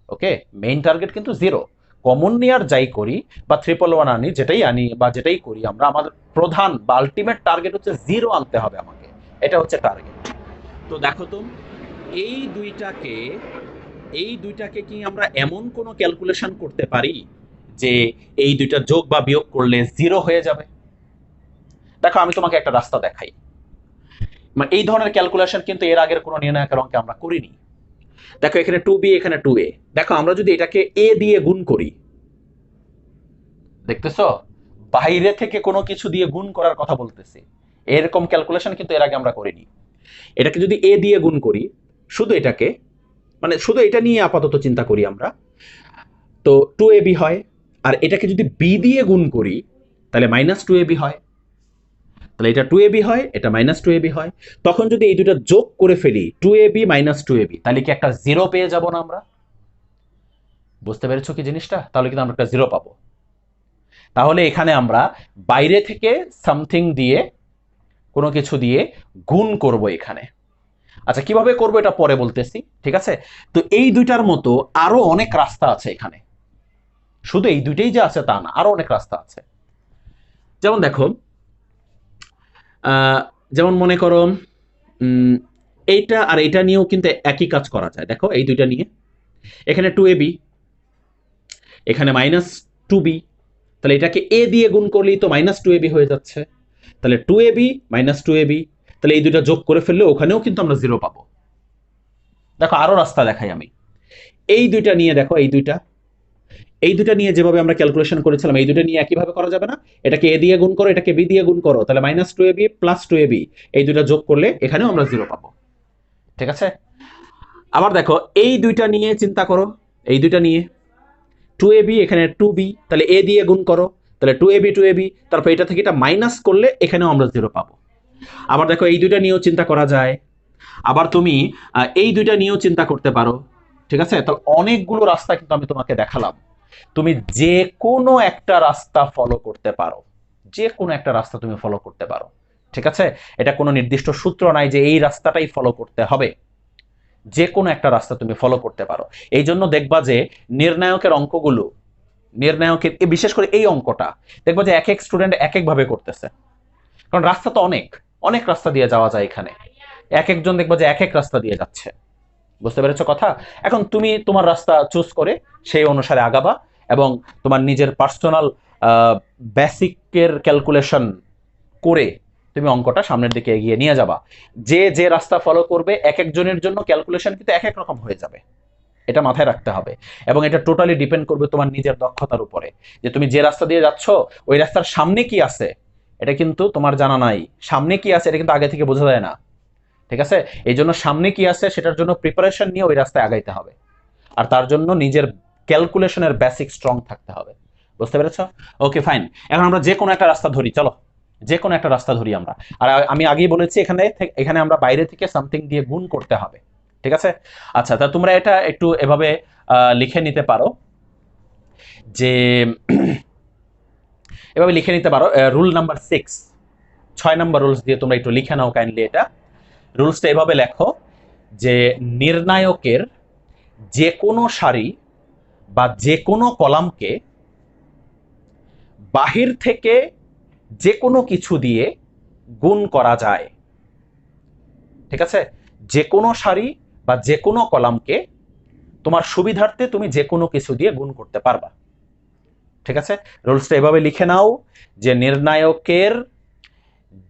S1: ওকে, মেইন টার্গেট কিন্তু 0। কমন নিয়ে আর যাই করি বা 111 আনি, যেটাই আনি বা যেটাই করি আমরা, আমাদের প্রধান বা আলটিমেট টার্গেট হচ্ছে 0 আনতে হবে আমাকে। এটা হচ্ছে টার্গেট। তো দেখো তো এই দুইটাকে এই দুইটাকে কি আমরা এমন কোনো ক্যালকুলেশন করতে পারি যে এই দুইটা যোগ বা বিয়োগ করলে 0 হয়ে যাবে? দেখো আমি তোমাকে একটা রাস্তা দেখাই। মানে এই ধরনের ক্যালকুলেশন কিন্তু এর আগের কোনো নির্ণায়কের অঙ্কে আমরা করিনি। দেখো এখানে 2b, এখানে 2a। দেখো আমরা যদি এটাকে a দিয়ে গুণ করি, দেখতেছো বাইরে থেকে কোনো কিছু দিয়ে গুণ করার কথা বলতেছি, এরকম ক্যালকুলেশন কিন্তু এর আগে আমরা করিনি। এটাকে যদি a দিয়ে গুণ করি, শুধু এটাকে মানে শুধু এটা নিয়ে আপাতত চিন্তা করি আমরা, তো 2ab হয়। আর এটাকে যদি b দিয়ে গুণ করি তাহলে -2ab হয়। তাহলে এটা 2ab হয়, এটা -2ab হয়। তখন যদি এই দুটো যোগ করে ফেলি 2ab -2ab, তাহলে কি একটা 0 পেয়ে যাব না আমরা? বুঝতে পেরেছো কি জিনিসটা? তাহলে কিন্তু আমরা একটা 0 পাবো। তাহলে এখানে আমরা বাইরে থেকে সামথিং দিয়ে, কোনো কিছু দিয়ে গুণ করব এখানে। আচ্ছা, কিভাবে করব এটা পরে বলতেছি, ঠিক আছে? তো এই দুইটার মতো আরো অনেক রাস্তা আছে এখানে, শুধু এই দুইটাই যে আছে তা না, আরো অনেক রাস্তা আছে। যেমন দেখো, যেমন মনে করো এইটা আর এইটা নিয়েও কিন্তু একই কাজ করা যায়। দেখো এই দুইটা নিয়ে, এখানে 2ab, এখানে -2b, তাহলে এটাকে a দিয়ে গুণ করলেই তো -2ab হয়ে যাচ্ছে। তাহলে 2ab -2ab, তাহলে এই দুইটা যোগ করে ফেললে ওখানেও কিন্তু আমরা 0 পাবো। দেখো আরো রাস্তা দেখাই আমি। এই দুইটা নিয়ে দেখো, এই দুইটা নিয়ে যেভাবে আমরা ক্যালকুলেশন করেছিলাম, এই দুইটা নিয়ে একইভাবে করা যাবে না? এটাকে a দিয়ে গুণ করো, এটাকে b দিয়ে গুণ করো, তাহলে -2ab +2ab, এই দুইটা যোগ করলে এখানেও আমরা 0 পাবো, ঠিক আছে? আবার দেখো এই দুইটা নিয়ে চিন্তা করো, এই দুইটা নিয়ে 2ab, এখানে 2b, তাহলে a দিয়ে গুণ করো, তাহলে 2ab, তারপর এটা থেকে এটা মাইনাস করলে এখানেও আমরা 0 পাবো। আবার দেখো এই দুইটা নিয়েও চিন্তা করা যায়। আবার তুমি এই দুইটা নিয়েও চিন্তা করতে পারো, ঠিক আছে? তো অনেকগুলো রাস্তা কিন্তু আমি তোমাকে দেখালাম, তুমি যে কোনো একটা রাস্তা ফলো করতে পারো, যে কোনো একটা রাস্তা তুমি ফলো করতে পারো, ঠিক আছে? এটা কোনো নির্দিষ্ট সূত্র নাই যে এই রাস্তাটাই ফলো করতে হবে, যে কোনো একটা রাস্তা তুমি ফলো করতে পারো। এই জন্য দেখবা যে নির্ণায়কের অঙ্কগুলো, নির্ণায়কের বিশেষ করে এই অঙ্কটা দেখবা যে এক এক স্টুডেন্ট এক এক ভাবে করতেছে, কারণ রাস্তা তো অনেক অনেক রাস্তা দিয়ে যাওয়া যায় এখানে, এক একজন দেখবা যে এক এক রাস্তা দিয়ে যাচ্ছে। বুঝতে পেরেছো কথা? এখন তুমি তোমার রাস্তা চুজ করে সেই অনুসারে আগাবা এবং তোমার নিজের পার্সোনাল বেসিকের ক্যালকুলেশন করে তুমি অঙ্কটা সামনের দিকে এগিয়ে নিয়ে যাবা। যে যে রাস্তা ফলো করবে এক একজনের জন্য ক্যালকুলেশন কিন্তু এক এক রকম হয়ে যাবে, এটা মাথায় রাখতে হবে। এবং এটা টোটালি ডিপেন্ড করবে তোমার নিজের দক্ষতার উপরে, যে তুমি যে রাস্তা দিয়ে যাচ্ছ ওই রাস্তার সামনে কি আছে এটা কিন্তু তোমার জানা নাই। সামনে কি আছে এটা কিন্তু আগে থেকে বোঝা যায় না, ঠিক আছে? এই জন্য সামনে কি আছে সেটার জন্য প্রিপারেশন নিয়ে ওই রাস্তায় আগাইতে হবে, আর তার জন্য নিজের ক্যালকুলেশনের বেসিক স্ট্রং থাকতে হবে। বুঝতে পেরেছ? Okay fine. এখন আমরা যে কোনো একটা রাস্তা ধরি, চলো যে কোনো একটা রাস্তা ধরি আমরা। আর আমি আগেই বলেছি এখানে আমরা বাইরে থেকে সামথিং দিয়ে গুণ করতে হবে, ঠিক আছে? আচ্ছা, তা তোমরা এটা একটু এভাবে লিখে নিতে পারো, যে এভাবে লিখে নিতে পারো রুল নাম্বার 6, 6 নাম্বার রুলস দিয়ে তোমরা একটু লিখে নাও কাইন্ডলি। এটা রুলসটা এভাবে লেখো যে নির্ণায়কের যে কোনো সারি বা যে কোনো কলামকে বাহির থেকে যে কোনো কিছু দিয়ে গুণ করা যায়, ঠিক আছে? যে কোনো সারি বা যে কোনো কলামকে তোমার সুবিধার্থে তুমি যে কোনো কিছু দিয়ে গুণ করতে পারবা, ঠিক আছে? রুলসটা এভাবে লিখে নাও যে নির্ণায়কের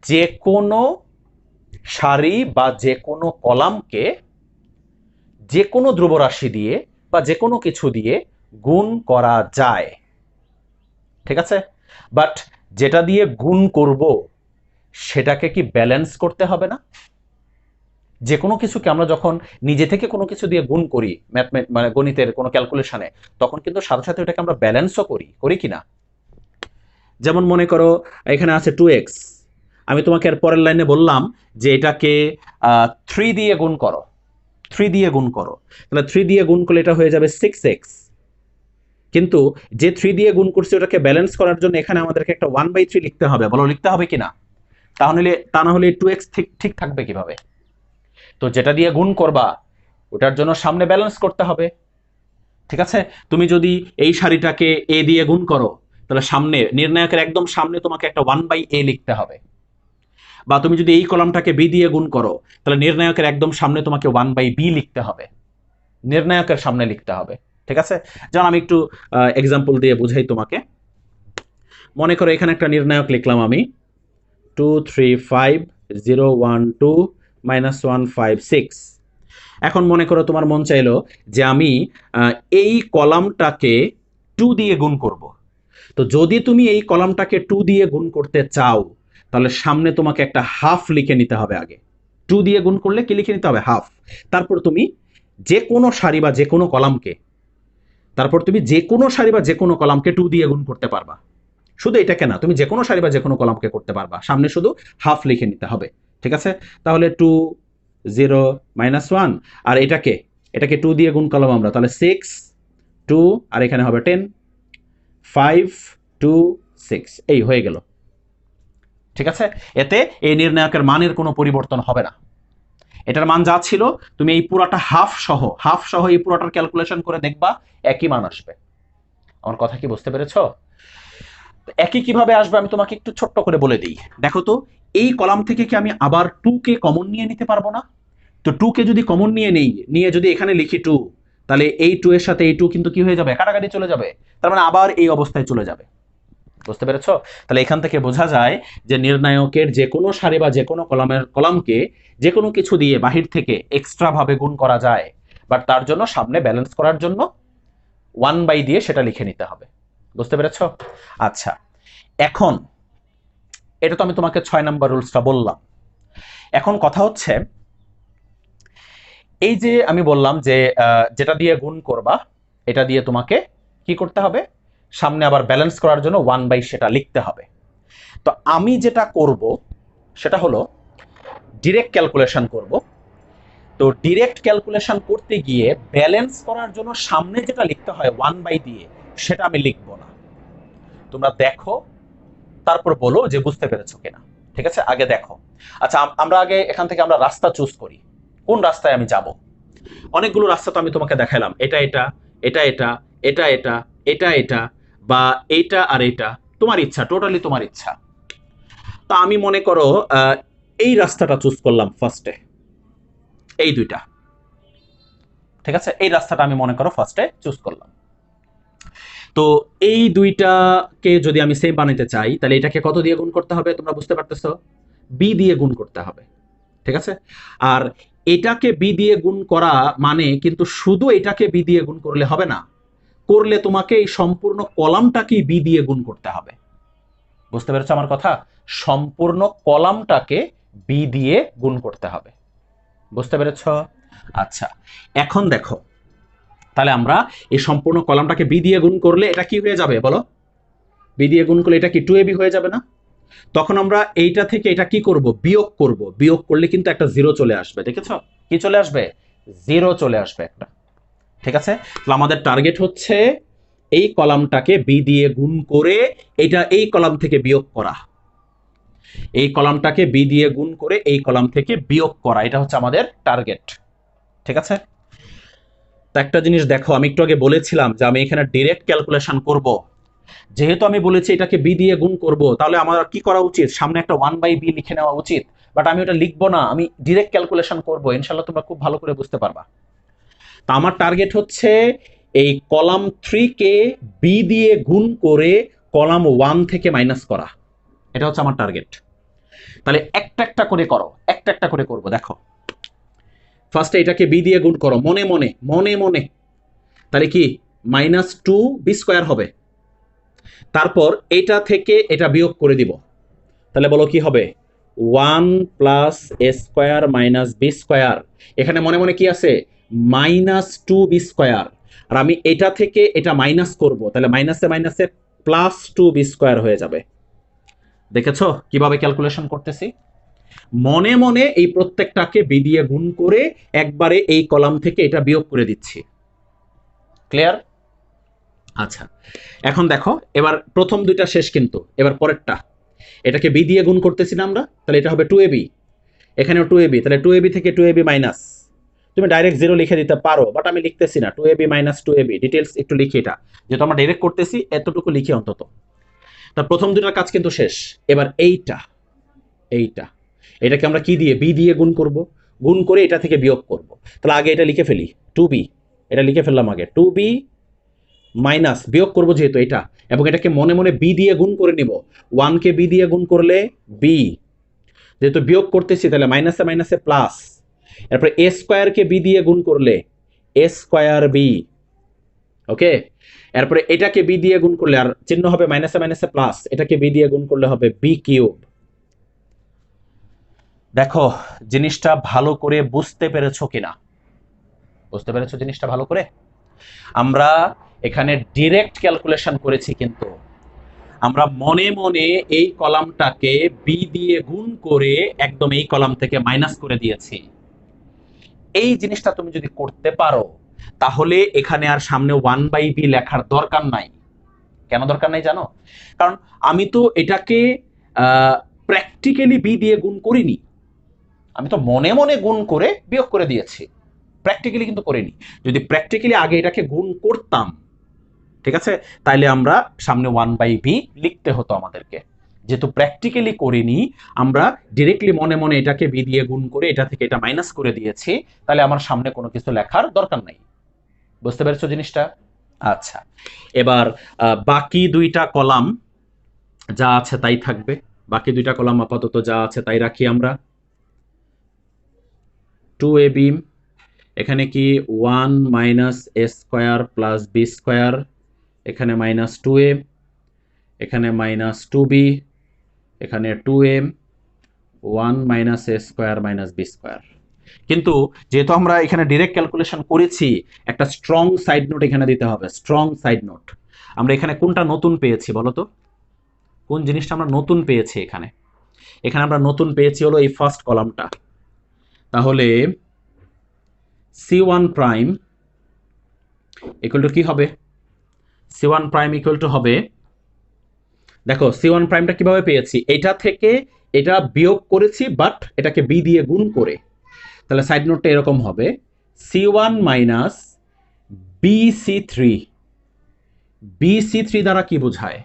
S1: যে কোনো সারি বা যে কোনো কলামকে যে কোনো ধ্রুবরাশি দিয়ে বা যে কোনো কিছু দিয়ে গুণ করা যায়, ঠিক আছে? বাট যেটা দিয়ে গুণ করব সেটাকে কি ব্যালেন্স করতে হবে না? যে কোনো কিছুকে আমরা যখন নিজে থেকে কোনো কিছু দিয়ে গুণ করি মানে গণিতের কোনো ক্যালকুলেশনে, তখন কিন্তু সাথে সাথে ওটাকে আমরা ব্যালেন্সও করি কি না? যেমন মনে করো এখানে আছে 2x, আমি তোমাকে এর পরের লাইনে বললাম যে এটাকে 3 দিয়ে গুণ করো, 3 দিয়ে গুণ করো, তাহলে 3 দিয়ে গুণ করলে এটা হয়ে যাবে 6x। কিন্তু যে 3 দিয়ে গুণ করছে ওটাকে ব্যালেন্স করার জন্য এখানে আমাদেরকে একটা 1/3 লিখতে হবে, বলো লিখতে হবে কিনা? তা না হলে 2x ঠিক থাকবে কিভাবে? তো যেটা দিয়ে গুণ করবা ওটার জন্য সামনে ব্যালেন্স করতে হবে, ঠিক আছে? তুমি যদি এই সারিটাকে a দিয়ে গুণ করো তাহলে সামনে নির্ণায়কের একদম সামনে তোমাকে একটা 1/a লিখতে হবে। বা তুমি যদি এই কলামটাকে b দিয়ে গুণ করো তাহলে নির্ণায়কের একদম সামনে তোমাকে 1/b লিখতে হবে, নির্ণায়কের সামনে লিখতে হবে, ঠিক আছে? যেমন আমি একটু এক্সাম্পল দিয়ে বুঝাই তোমাকে। মনে করো এখানে একটা নির্ণায়ক লিখলাম আমি 2 3 5 0 1 2 -1 5 6। এখন মনে করো তোমার মন চাইলো যে আমি এই কলামটাকে 2 দিয়ে গুণ করব। তো যদি তুমি এই কলামটাকে 2 দিয়ে গুণ করতে চাও তাহলে সামনে তোমাকে একটা হাফ লিখে নিতে হবে আগে। 2 দিয়ে গুণ করলে কি লিখে নিতে হবে? হাফ। তারপর তুমি যে কোনো সারি বা যে কোনো কলামকে 2 দিয়ে গুণ করতে পারবা। শুধু এটাকে না, তুমি যে কোনো সারি বা যে কোনো কলামকে করতে পারবা, সামনে শুধু হাফ লিখে নিতে হবে, ঠিক আছে? তাহলে 2 0 -1, আর এটাকে 2 দিয়ে গুণ করলাম আমরা, তাহলে 6 2, আর এখানে হবে 10 5 2 6, এই হয়ে গেল, ঠিক আছে? এতে এই নির্ণায়কের মানের কোনো পরিবর্তন হবে না। এটার মান যা ছিল তুমি এই পুরাটা হাফ সহ এই পুরাটার ক্যালকুলেশন করে দেখবা একই মান আসবে। আমার কথা কি বুঝতে পেরেছো? একই কিভাবে আসবে আমি তোমাকে একটু ছোট্ট করে বলে দিই। দেখো তো, এই কলাম থেকে কি আমি আবার 2 কে কমন নিয়ে নিতে পারবো না? তো 2 কে যদি কমন নিয়ে যদি এখানে লিখি 2, তাহলে এই 2 এর সাথে এই 2 কিন্তু কি হয়ে যাবে? কাটাকাটি চলে যাবে, তার মানে আবার এই অবস্থায় চলে যাবে। বুঝতে পেরেছো? তাহলে এখান থেকে বোঝা যায় যে নির্ণায়কের যে কোনো সারি বা যে কোনো কলামকে যে কোনো কিছু দিয়ে বাহির থেকে এক্সট্রা ভাবে গুণ করা যায়, বাট তার জন্য সামনে ব্যালেন্স করার জন্য 1/, দিয়ে সেটা লিখে নিতে হবে। বুঝতে পেরেছো? আচ্ছা, এখন এটা তো আমি তোমাকে 6 নাম্বার রুলসটা বললাম। এখন কথা হচ্ছে এই যে আমি বললাম যে যেটা দিয়ে গুণ করবা এটা দিয়ে তোমাকে কি করতে হবে? সামনে আবার ব্যালেন্স করার জন্য 1/, সেটা লিখতে হবে। তো আমি যেটা করব সেটা হলো ডিরেক্ট ক্যালকুলেশন করব। তো ডিরেক্ট ক্যালকুলেশন করতে গিয়ে ব্যালেন্স করার জন্য সামনে যেটা লিখতে হয় 1/, দিয়ে সেটা আমি লিখব না। তোমরা দেখো তারপর বলো যে বুঝতে পেরেছো কিনা, ঠিক আছে? আগে দেখো। আচ্ছা, আমরা আগে এখান থেকে আমরা রাস্তা চুজ করি, কোন রাস্তায় আমি যাব। অনেকগুলো রাস্তা তো আমি তোমাকে দেখালাম, এটা এটা এটা এটা এটা এটা এটা এটা বা এইটা আর এটা, তোমার ইচ্ছা, টোটালি তোমার ইচ্ছা। তা আমি মনে করো এই রাস্তাটা চুজ করলাম ফার্স্টে, এই দুইটা, ঠিক আছে, এই রাস্তাটা আমি মনে করো ফার্স্টে চুজ করলাম। তো এই দুইটাকে যদি আমি সেম বানাতে চাই তাহলে এটাকে কত দিয়ে গুণ করতে হবে তোমরা বুঝতে পারতেছো? বি দিয়ে গুণ করতে হবে, ঠিক আছে। আর এটাকে বি দিয়ে গুণ করা মানে কিন্তু শুধু এটাকে বি দিয়ে গুণ করলে হবে না, করলে তোমাকে এই সম্পূর্ণ কলামটাকে বি দিয়ে গুণ করতে হবে। বুঝতে পেরেছো আমার কথা? সম্পূর্ণ কলামটাকে বি দিয়ে গুণ করতে হবে। বুঝতে পেরেছো? আচ্ছা, এখন দেখো তাহলে আমরা এই সম্পূর্ণ কলামটাকে বি দিয়ে গুণ করলে এটা কি হয়ে যাবে বলো? বি দিয়ে গুণ করলে এটা কি 2ab হয়ে যাবে না? তখন আমরা এইটা থেকে এটা কি করব? বিয়োগ করব। বিয়োগ করলে কিন্তু একটা জিরো চলে আসবে, দেখেছো? কি চলে আসবে? জিরো চলে আসবে একটা, ঠিক আছে। তাহলে আমাদের টার্গেট হচ্ছে এই কলামটাকে বি দিয়ে গুণ করে এটা এই কলাম থেকে বিয়োগ করা, এই কলামটাকে বি দিয়ে গুণ করে এই কলাম থেকে বিয়োগ করা, এটা হচ্ছে আমাদের টার্গেট, ঠিক আছে। তো একটা জিনিস দেখো, আমি একটু আগে বলেছিলাম যে আমি এখানে ডিরেক্ট ক্যালকুলেশন করব। যেহেতু আমি বলেছি এটাকে বি দিয়ে গুণ করব, তাহলে আমার কি করা উচিত? সামনে একটা 1/b লিখে নেওয়া উচিত, বাট আমি ওটা লিখবো না, আমি ডিরেক্ট ক্যালকুলেশন করব। ইনশাল্লাহ তোমরা খুব ভালো করে বুঝতে পারবা। তা আমার টার্গেট হচ্ছে এই কলাম 3 কে বি দিয়ে গুণ করে কলাম 1 থেকে মাইনাস করা, এটা হচ্ছে আমার টার্গেট। তাহলে একটা একটা করে করো, একটা একটা করে করবো। দেখো ফার্স্টে এটাকে বি দিয়ে গুণ করো মনে মনে মনে মনে, তাহলে কি -2b² হবে। তারপর এটা থেকে এটা বিয়োগ করে দিব, তাহলে বলো কি হবে? 1 + a² - b²। এখানে মনে মনে কি আছে? -2b²। আর আমি এটা থেকে এটা মাইনাস করব, তাহলে মাইনাসে মাইনাসে +2b² হয়ে যাবে। দেখেছো কিভাবে ক্যালকুলেশন করতেছি? মনে মনে এই প্রত্যেকটাকে বি দিয়ে গুণ করে একবারে এই কলাম থেকে এটা বিয়োগ করে দিচ্ছি। ক্লিয়ার? আচ্ছা, এখন দেখো এবার প্রথম দুইটা শেষ, কিন্তু এবার পরেরটা। এটাকে বি দিয়ে গুণ করতেছি না আমরা, তাহলে এটা হবে 2ab, এখানেও 2ab, তাহলে 2ab থেকে 2ab মাইনাস। তুমি ডাইরেক্ট 0 লিখে দিতে পারো, বাট আমি লিখতেছি না। 2ab - 2ab ডিটেলস একটু লিখি, এটা যেহেতু আমরা ডাইরেক্ট করতেছি এতটুকু লিখি অন্তত। তার প্রথম দুটার কাজ কিন্তু শেষ। এবার এইটা এইটা এটাকে আমরা কি দিয়ে? বি দিয়ে গুণ করব, গুণ করে এটা থেকে বিয়োগ করব। তাহলে আগে এটা লিখে ফেলি 2b, এটা লিখে ফেললাম আগে 2b মাইনাস, বিয়োগ করব যেহেতু এটা, এবং এটাকে মনে মনে বি দিয়ে গুণ করে নিব। 1 কে বি দিয়ে গুণ করলে বি, যেহেতু বিয়োগ করতেছি তাহলে মাইনাসে মাইনাসে প্লাস। এরপরে a² কে বি দিয়ে গুণ করলে a²b, ওকে। এরপরে এটাকে বি দিয়ে গুণ করলে, আর চিহ্ন হবে মাইনাসে মাইনাসে প্লাস, এটাকে বি দিয়ে গুণ করলে হবে b³। দেখো জিনিসটা ভালো করে বুঝতে পেরেছো কিনা? বুঝতে পেরেছো জিনিসটা ভালো করে? আমরা এখানে ডিরেক্ট ক্যালকুলেশন করেছি, কিন্তু আমরা মনে মনে এই কলামটাকে বি দিয়ে গুণ করে একদম এই কলাম থেকে মাইনাস করে দিয়েছি। এই জিনিসটা তুমি যদি করতে পারো তাহলে এখানে আর সামনে 1/b লেখার দরকার নাই। কেন দরকার নাই জানো? কারণ আমি তো এটাকে প্র্যাকটিক্যালি বি দিয়ে গুণ করিনি, আমি তো মনে মনে গুণ করে বিয়োগ করে দিয়েছি, প্র্যাকটিক্যালি কিন্তু করিনি। যদি প্র্যাকটিক্যালি আগে এটাকে গুণ করতাম, ঠিক আছে, তাইলে আমরা সামনে 1/b লিখতে হতো আমাদেরকে। যেহেতু প্র্যাকটিক্যালি করিনি, আমরা ডিরেক্টলি মনে মনে এটাকে বি দিয়ে গুণ করে এটা থেকে এটা মাইনাস করে দিয়েছি, তাহলে আমার সামনে কোনো কিছু লেখার দরকার নাই। বুঝতে পেরেছো জিনিসটা? আচ্ছা, এবার বাকি দুইটা কলাম যা আছে তাই থাকবে। বাকি দুইটা কলাম আপাতত যা আছে তাই রাখি আমরা। 2ab, এখানে কি 1 - a² + b², এখানে -2a, এখানে -2b, এখানে 2m, 1 - a² - b²। কিন্তু যেহেতু আমরা এখানে ডিরেক্ট ক্যালকুলেশন করেছি, একটা স্ট্রং সাইড নোট এখানে দিতে হবে, স্ট্রং সাইড নোট। আমরা এখানে কোনটা নতুন পেয়েছি বলো তো? কোন জিনিসটা আমরা নতুন পেয়েছি এখানে? এখানে আমরা নতুন পেয়েছি হলো এই ফার্স্ট কলামটা। তাহলে c1' ইকুয়াল টু কি হবে? c1' ইকুয়াল টু হবে, দেখো c1'টা কিভাবে পেয়েছি? এটা থেকে এটা বিয়োগ করেছি, বাট এটাকে বি দিয়ে গুণ করে। তাহলে সাইড নোটটা এরকম হবে c1 - bc3। bc3 দ্বারা কি বোঝায়?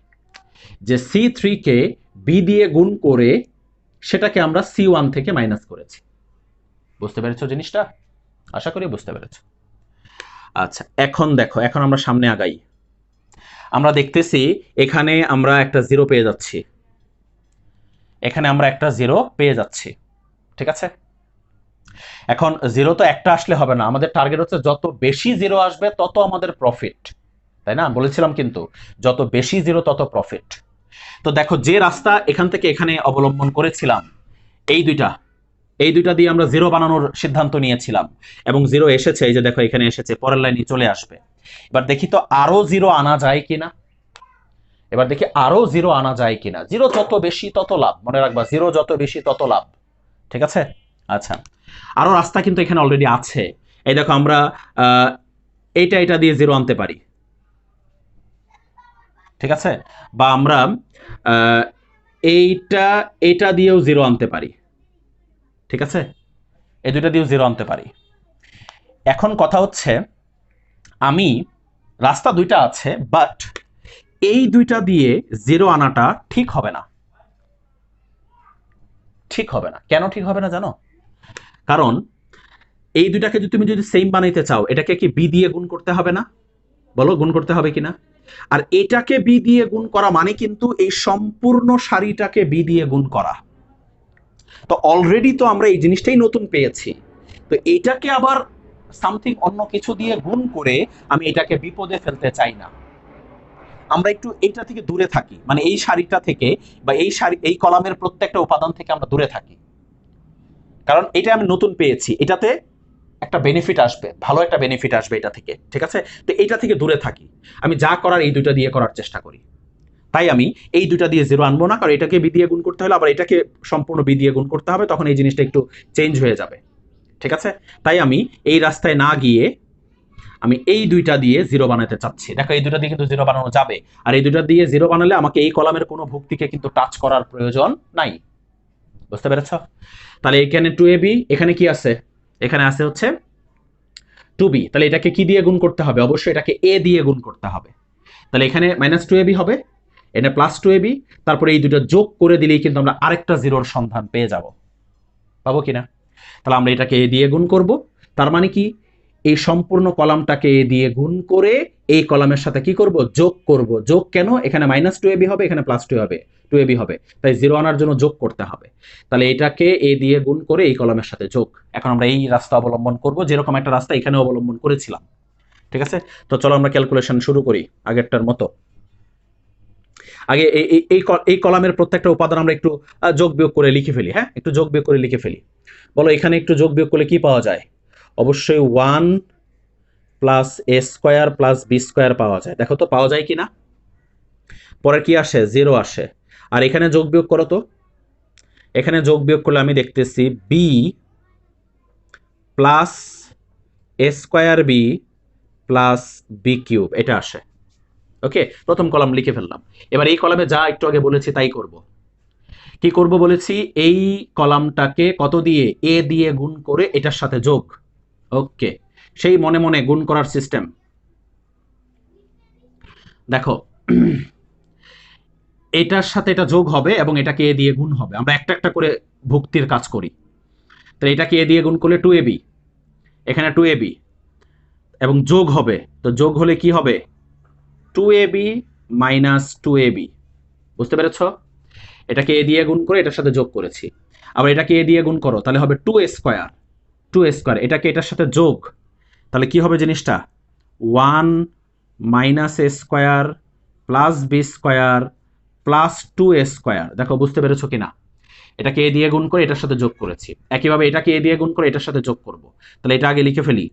S1: যে c3 কে বি দিয়ে গুণ করে সেটাকে আমরা c1 থেকে মাইনাস করেছি। বুঝতে পেরেছো জিনিসটা? আশা করি বুঝতে পেরেছো। আচ্ছা, এখন দেখো, এখন আমরা সামনে আগাই। আমরা দেখতেছি এখানে আমরা একটা জিরো পেয়ে যাচ্ছি, এখানে আমরা একটা জিরো পেয়ে যাচ্ছি, ঠিক আছে। এখন জিরো তো একটা আসলে হবে না, আমাদের টার্গেট হচ্ছে যত বেশি জিরো আসবে তত আমাদের প্রফিট, তাই না? বলেছিলাম কিন্তু যত বেশি জিরো তত প্রফিট। তো দেখো, যে রাস্তা এখান থেকে এখানে অবলম্বন করেছিলাম, এই দুইটা, এই দুইটা দিয়ে আমরা জিরো বানানোর সিদ্ধান্ত নিয়েছিলাম, এবং জিরো এসেছে, এই যে দেখো এখানে এসেছে, পরের লাইনে চলে আসবে। এবার দেখি তো আরো জিরো আনা যায় কিনা, এবার দেখি আরো জিরো আনা যায় কিনা। জিরো যত বেশি তত লাভ, মনে রাখবা, জিরো যত বেশি তত লাভ, ঠিক আছে। আচ্ছা, আরো রাস্তা কিন্তু এখানে অলরেডি আছে। এই দেখো, আমরা এইটা এটা দিয়ে জিরো আনতে পারি, ঠিক আছে, বা আমরা আহ, এইটা এটা দিয়েও জিরো আনতে পারি, ঠিক আছে, এই দুইটা দিয়েও জিরো আনতে পারি। এখন কথা হচ্ছে, আমি রাস্তা দুইটা আছে, বাট এই দুইটা দিয়ে জিরো আনাটা ঠিক হবে না, ঠিক হবে না। কেন ঠিক হবে না জানো? কারণ এই দুইটাকে যদি তুমি যদি সেম বানাইতে চাও, এটাকে কি বি দিয়ে গুণ করতে হবে না? বলো, গুণ করতে হবে কিনা? আর এটাকে বি দিয়ে গুণ করা মানে কিন্তু এই সম্পূর্ণ সারিটাকে বি দিয়ে গুণ করা। তো অলরেডি তো আমরা এই জিনিসটাই নতুন পেয়েছি, তো এইটাকে আবার সামথিং অন্য কিছু দিয়ে গুণ করে আমি এটাকে বিপদে ফেলতে চাই না। আমরা একটু এইটা থেকে দূরে থাকি, মানে এই সারিটা থেকে বা এই সারি, এই কলামের প্রত্যেকটা উপাদান থেকে আমরা দূরে থাকি, কারণ এটা আমি নতুন পেয়েছি, এটাতে একটা বেনিফিট আসবে, ভালো একটা বেনিফিট আসবে এটা থেকে, ঠিক আছে। তো এইটা থেকে দূরে থাকি, আমি যা করার এই দুইটা দিয়ে করার চেষ্টা করি। তাই আমি এই দুইটা দিয়ে জিরো আনবো না, কারণ এটাকে বি দিয়ে গুণ করতে হলে আবার এটাকে সম্পূর্ণ বি দিয়ে গুণ করতে হবে, তখন এই জিনিসটা একটু চেঞ্জ হয়ে যাবে, ঠিক আছে। তাই আমি এই রাস্তায় না গিয়ে আমি এই দুইটা দিয়ে জিরো বানাতে চাচ্ছি। দেখো, এই দুইটা দিয়ে কিন্তু জিরো বানানো যাবে, আর এই দুইটা দিয়ে জিরো বানালে আমাকে এই কলামের কোনো ভুক্তিকে কিন্তু টাচ করার প্রয়োজন নাই। বুঝতে পেরেছ? তাহলে এখানে টু এ বি, এখানে কি আছে? এখানে আছে হচ্ছে টু বি। তাহলে এটাকে কি দিয়ে গুণ করতে হবে? অবশ্যই এটাকে এ দিয়ে গুণ করতে হবে। তাহলে এখানে মাইনাস টু এ বি হবে, এটা প্লাস টু এ বি, তারপরে এই দুটো যোগ করে দিলেই কিন্তু আমরা আরেকটা জিরোর সন্ধান পেয়ে যাব। পাবো কিনা? তাহলে আমরা এটাকে এ দিয়ে গুণ করব, তার মানে কি এই সম্পূর্ণ কলামটাকে এ দিয়ে গুণ করে এই কলামের সাথে কি করব? যোগ করব। যোগ কেন? এখানে মাইনাস টু এবি হবে, এখানে প্লাস টু হবে, টু এবি হবে, তাই জিরো আনার জন্য যোগ করতে হবে। তাহলে এটাকে এ দিয়ে গুণ করে এই কলামের সাথে যোগ। এখন আমরা এই রাস্তা অবলম্বন করব, যেরকম একটা রাস্তা এখানে অবলম্বন করেছিলাম, ঠিক আছে। তো চলো আমরা ক্যালকুলেশন শুরু করি আগেরটার মতো। আগে এই কলামের প্রত্যেকটা উপাদান আমরা একটু যোগ বিয়োগ করে লিখে ফেলি। হ্যাঁ, একটু যোগ বিয়োগ করে লিখে ফেলি। বলো, এখানে একটু যোগ বিয়োগ করলে কি পাওয়া যায়? অবশ্যই 1 প্লাস এ স্কোয়ার প্লাস বি স্কোয়ার পাওয়া যায়। দেখো তো পাওয়া যায় কি না? পরে কি আসে? জিরো আসে। আর এখানে যোগ বিয়োগ করো তো, এখানে যোগ বিয়োগ করলে আমি দেখতেছি বি প্লাস এ square B plus B cube, এটা আসে। ওকে, প্রথম কলাম লিখে ফেললাম। এবার এই কলামে যা একটু আগে বলেছি তাই করব। কি করব বলেছি? এই কলামটাকে কত দিয়ে? এ দিয়ে গুণ করে এটার সাথে যোগ। ওকে, সেই মনে মনে গুণ করার সিস্টেম। দেখো, এটার সাথে এটা যোগ হবে এবং এটাকে এ দিয়ে গুণ হবে। আমরা একটা একটা করে ভুক্তির কাজ করি। তাহলে এটাকে এ দিয়ে গুণ করলে টু এ বি, এখানে টু এ বি, এবং যোগ হবে। তো যোগ হলে কি হবে? Two A B minus two A B. বুঝতে পেরেছ? এটাকে এ দিয়ে গুণ করে এটার সাথে যোগ করেছি। আবার এটাকে এ দিয়ে গুণ করো, তাহলে হবে two A square, two A square, এটাকে এটার সাথে যোগ, তাহলে কি হবে জিনিসটা? 1 minus A square plus B square plus two A square. দেখো, বুঝতে পেরেছো কিনা? এটাকে এ দিয়ে গুণ করে এটার সাথে যোগ করেছি, একইভাবে এটাকে এ দিয়ে গুণ করে এটার সাথে যোগ করব। তাহলে এটা আগে লিখে ফেলি,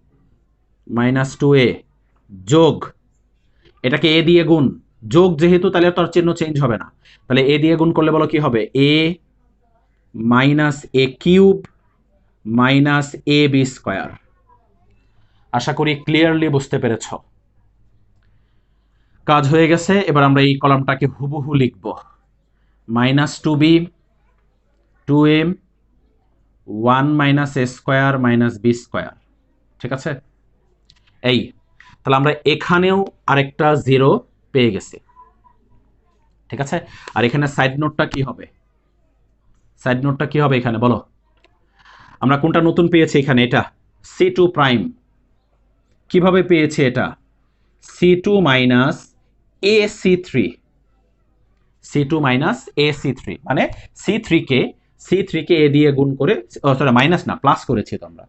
S1: মাইনাস টু এ যোগ, এটাকে এ দিয়ে গুণ, যোগ যেহেতু তাহলে তো আর চিহ্ন চেঞ্জ হবে না। তাহলে এ দিয়ে গুণ করলে বলো কি হবে? এ minus A cube minus A B square. আশা করি ক্লিয়ারলি বুঝতে পেরেছ। কাজ হয়ে গেছে। এবার আমরা এই কলামটাকে হুবহু লিখব, minus two b two m 1 minus এ স্কোয়ার মাইনাস বি স্কোয়ার, ঠিক আছে। এই, তাহলে আমরা এখানেও আরেকটা জিরো পেয়ে গেছি, ঠিক আছে। আর এখানে সাইড নোটটা কি হবে? সাইড নোটটা কি হবে এখানে বলো? আমরা কোনটা নতুন পেয়েছি এখানে? এটা সি টু প্রাইম, কিভাবে পেয়েছি এটা? C2 minus AC3, C2 minus AC3 মানে C3 কে A দিয়ে গুণ করে, সরি মাইনাস না, প্লাস করেছি, তো আমরা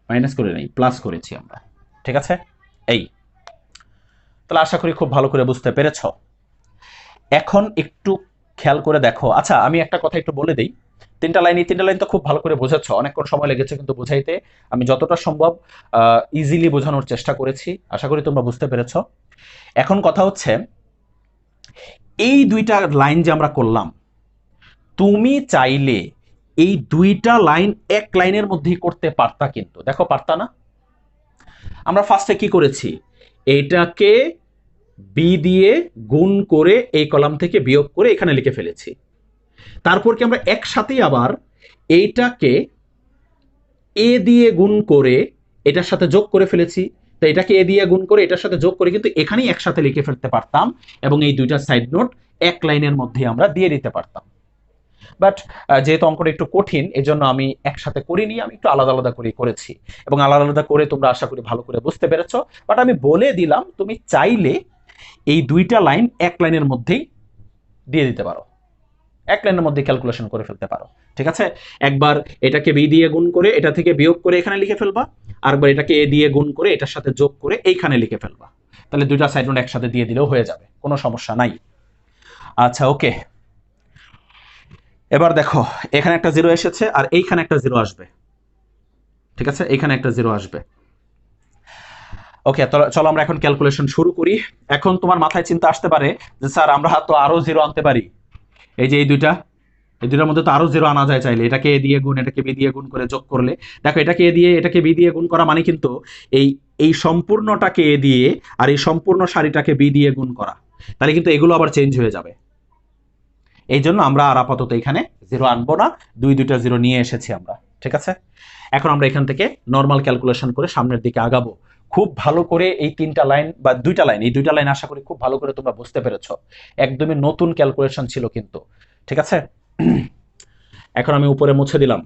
S1: মাইনাস করে নাই, প্লাস করেছি আমরা। ঠিক আছে, এই তাহলে আশা করি খুব ভালো করে বুঝতে পেরেছ। এখন একটু খেয়াল করে দেখো। আচ্ছা, আমি একটা কথা একটু বলে দিই। তিনটা লাইন তো খুব ভালো করে বোঝাচ্ছ, অনেকক্ষণ সময় লেগেছে কিন্তু বোঝাইতে। আমি যতটা সম্ভব ইজিলি বোঝানোর চেষ্টা করেছি, আশা করি তোমরা বুঝতে পেরেছ। এখন কথা হচ্ছে, এই দুইটা লাইন যে আমরা করলাম, তুমি চাইলে এই দুইটা লাইন এক লাইনের মধ্যেই করতে পারতা, কিন্তু দেখো পারতা না। আমরা ফার্স্টে কি করেছি, এইটাকে বি দিয়ে গুণ করে এই কলাম থেকে বিয়োগ করে এখানে লিখে ফেলেছি। তারপর কি আমরা একসাথেই আবার এইটাকে এ দিয়ে গুণ করে এটার সাথে যোগ করে ফেলেছি। তো এটাকে এ দিয়ে গুণ করে এটার সাথে যোগ করে কিন্তু এখানেই একসাথে লিখে ফেলতে পারতাম, এবং এই দুইটা সাইড নোট এক লাইনের মধ্যে আমরা দিয়ে দিতে পারতাম। বাট যেহেতু অঙ্কটা একটু কঠিন, এজন্য আমি একসাথে করিনি, আমি একটু আলাদা আলাদা করে করেছি, এবং আলাদা আলাদা করে তোমরা আশা করি ভালো করে বুঝতে পেরেছো। বাট আমি বলে দিলাম, তুমি চাইলে এই দুইটা লাইন এক লাইনের মধ্যেই দিয়ে দিতে পারো, এক লাইনের মধ্যে ক্যালকুলেশন করে ফেলতে পারো। ঠিক আছে, একবার এটাকে বি দিয়ে গুণ করে এটা থেকে বিয়োগ করে এখানে লিখে ফেলবা, আরেকবার এটাকে এ দিয়ে গুণ করে এটার সাথে যোগ করে এইখানে লিখে ফেলবা। তাহলে দুইটা সাইড নোট একসাথে দিয়ে দিলেও হয়ে যাবে, কোনো সমস্যা নাই। আচ্ছা, ওকে, এবার দেখো এখানে একটা জিরো এসেছে আর এইখানে একটা জিরো আসবে। ঠিক আছে, এইখানে একটা জিরো আসবে। ওকে, চলো আমরা এখন ক্যালকুলেশন শুরু করি। এখন তোমার মাথায় চিন্তা আসতে পারে যে স্যার আমরা তো আরো জিরো আনতে পারি, এই যে এই দুইটার মধ্যে তো আরো জিরো আনা যায় চাইলে। এটাকে এ দিয়ে গুণ, এটাকে বি দিয়ে গুণ করে যোগ করলে, দেখো এটাকে এ দিয়ে এটাকে বি দিয়ে গুণ করা মানে কিন্তু এই এই সম্পূর্ণটাকে এ দিয়ে আর এই সম্পূর্ণ সারিটাকে বি দিয়ে গুণ করা, তাহলে কিন্তু এগুলো আবার চেঞ্জ হয়ে যাবে। এই জন্য আমরা আর আপাতত এখানে জিরো আনবো না, দুইটা জিরো নিয়ে এসেছি আমরা। ঠিক আছে, এখন আমরা এখান থেকে নর্মাল ক্যালকুলেশন করে সামনের দিকে আগাবো। খুব ভালো করে এই তিনটা লাইন বা এই দুইটা লাইন আশা করি খুব ভালো করে তোমরা বুঝতে পেরেছো। একদমই নতুন ক্যালকুলেশন ছিল কিন্তু। ঠিক আছে, এখন আমি উপরে মুছে দিলাম।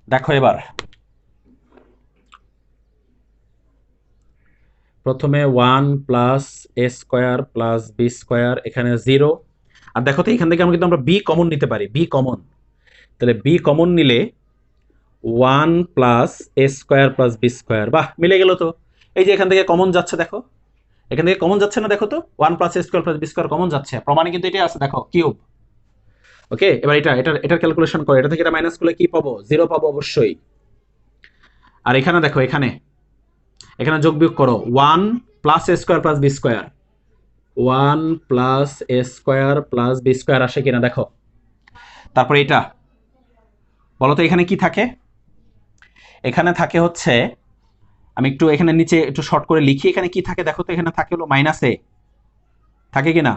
S1: দেখো এবার প্রথমে 1 প্লাস এ স্কোয়ার প্লাস বি স্কোয়ার, এখানে 0। আর দেখো তো এখান থেকে আমরা কিন্তু বি কমন নিতে পারি, বি কমন। তাহলে বি কমন নিলে 1 প্লাস এ স্কোয়ার প্লাস বি স্কোয়ার, বাহ মিলে গেল তো। এই যে এখান থেকে কমন যাচ্ছে, দেখো এখান থেকে কমন যাচ্ছে না, দেখো তো 1 প্লাস এ square plus B square common যাচ্ছে, প্রমাণে কিন্তু এটাই আছে, দেখো কিউব। ওকে, এবার এটার ক্যালকুলেশন করো, এটা থেকে এটা মাইনাস করলে কি পাবো, 0 পাবো অবশ্যই। আর এখানে দেখো, এখানে যোগ বিয়োগ করো, 1 প্লাস এ square plus B square, 1 plus এ স্কোয়ার প্লাস বি স্কোয়ার আসে কিনা দেখো। তারপরে এটা বলো তো এখানে কি থাকে, এখানে থাকে হচ্ছে, আমি একটু এখানে নিচে একটু শর্ট করে লিখি, এখানে কি থাকে দেখো তো, এখানে থাকে হলো মাইনাস এ, থাকে কিনা,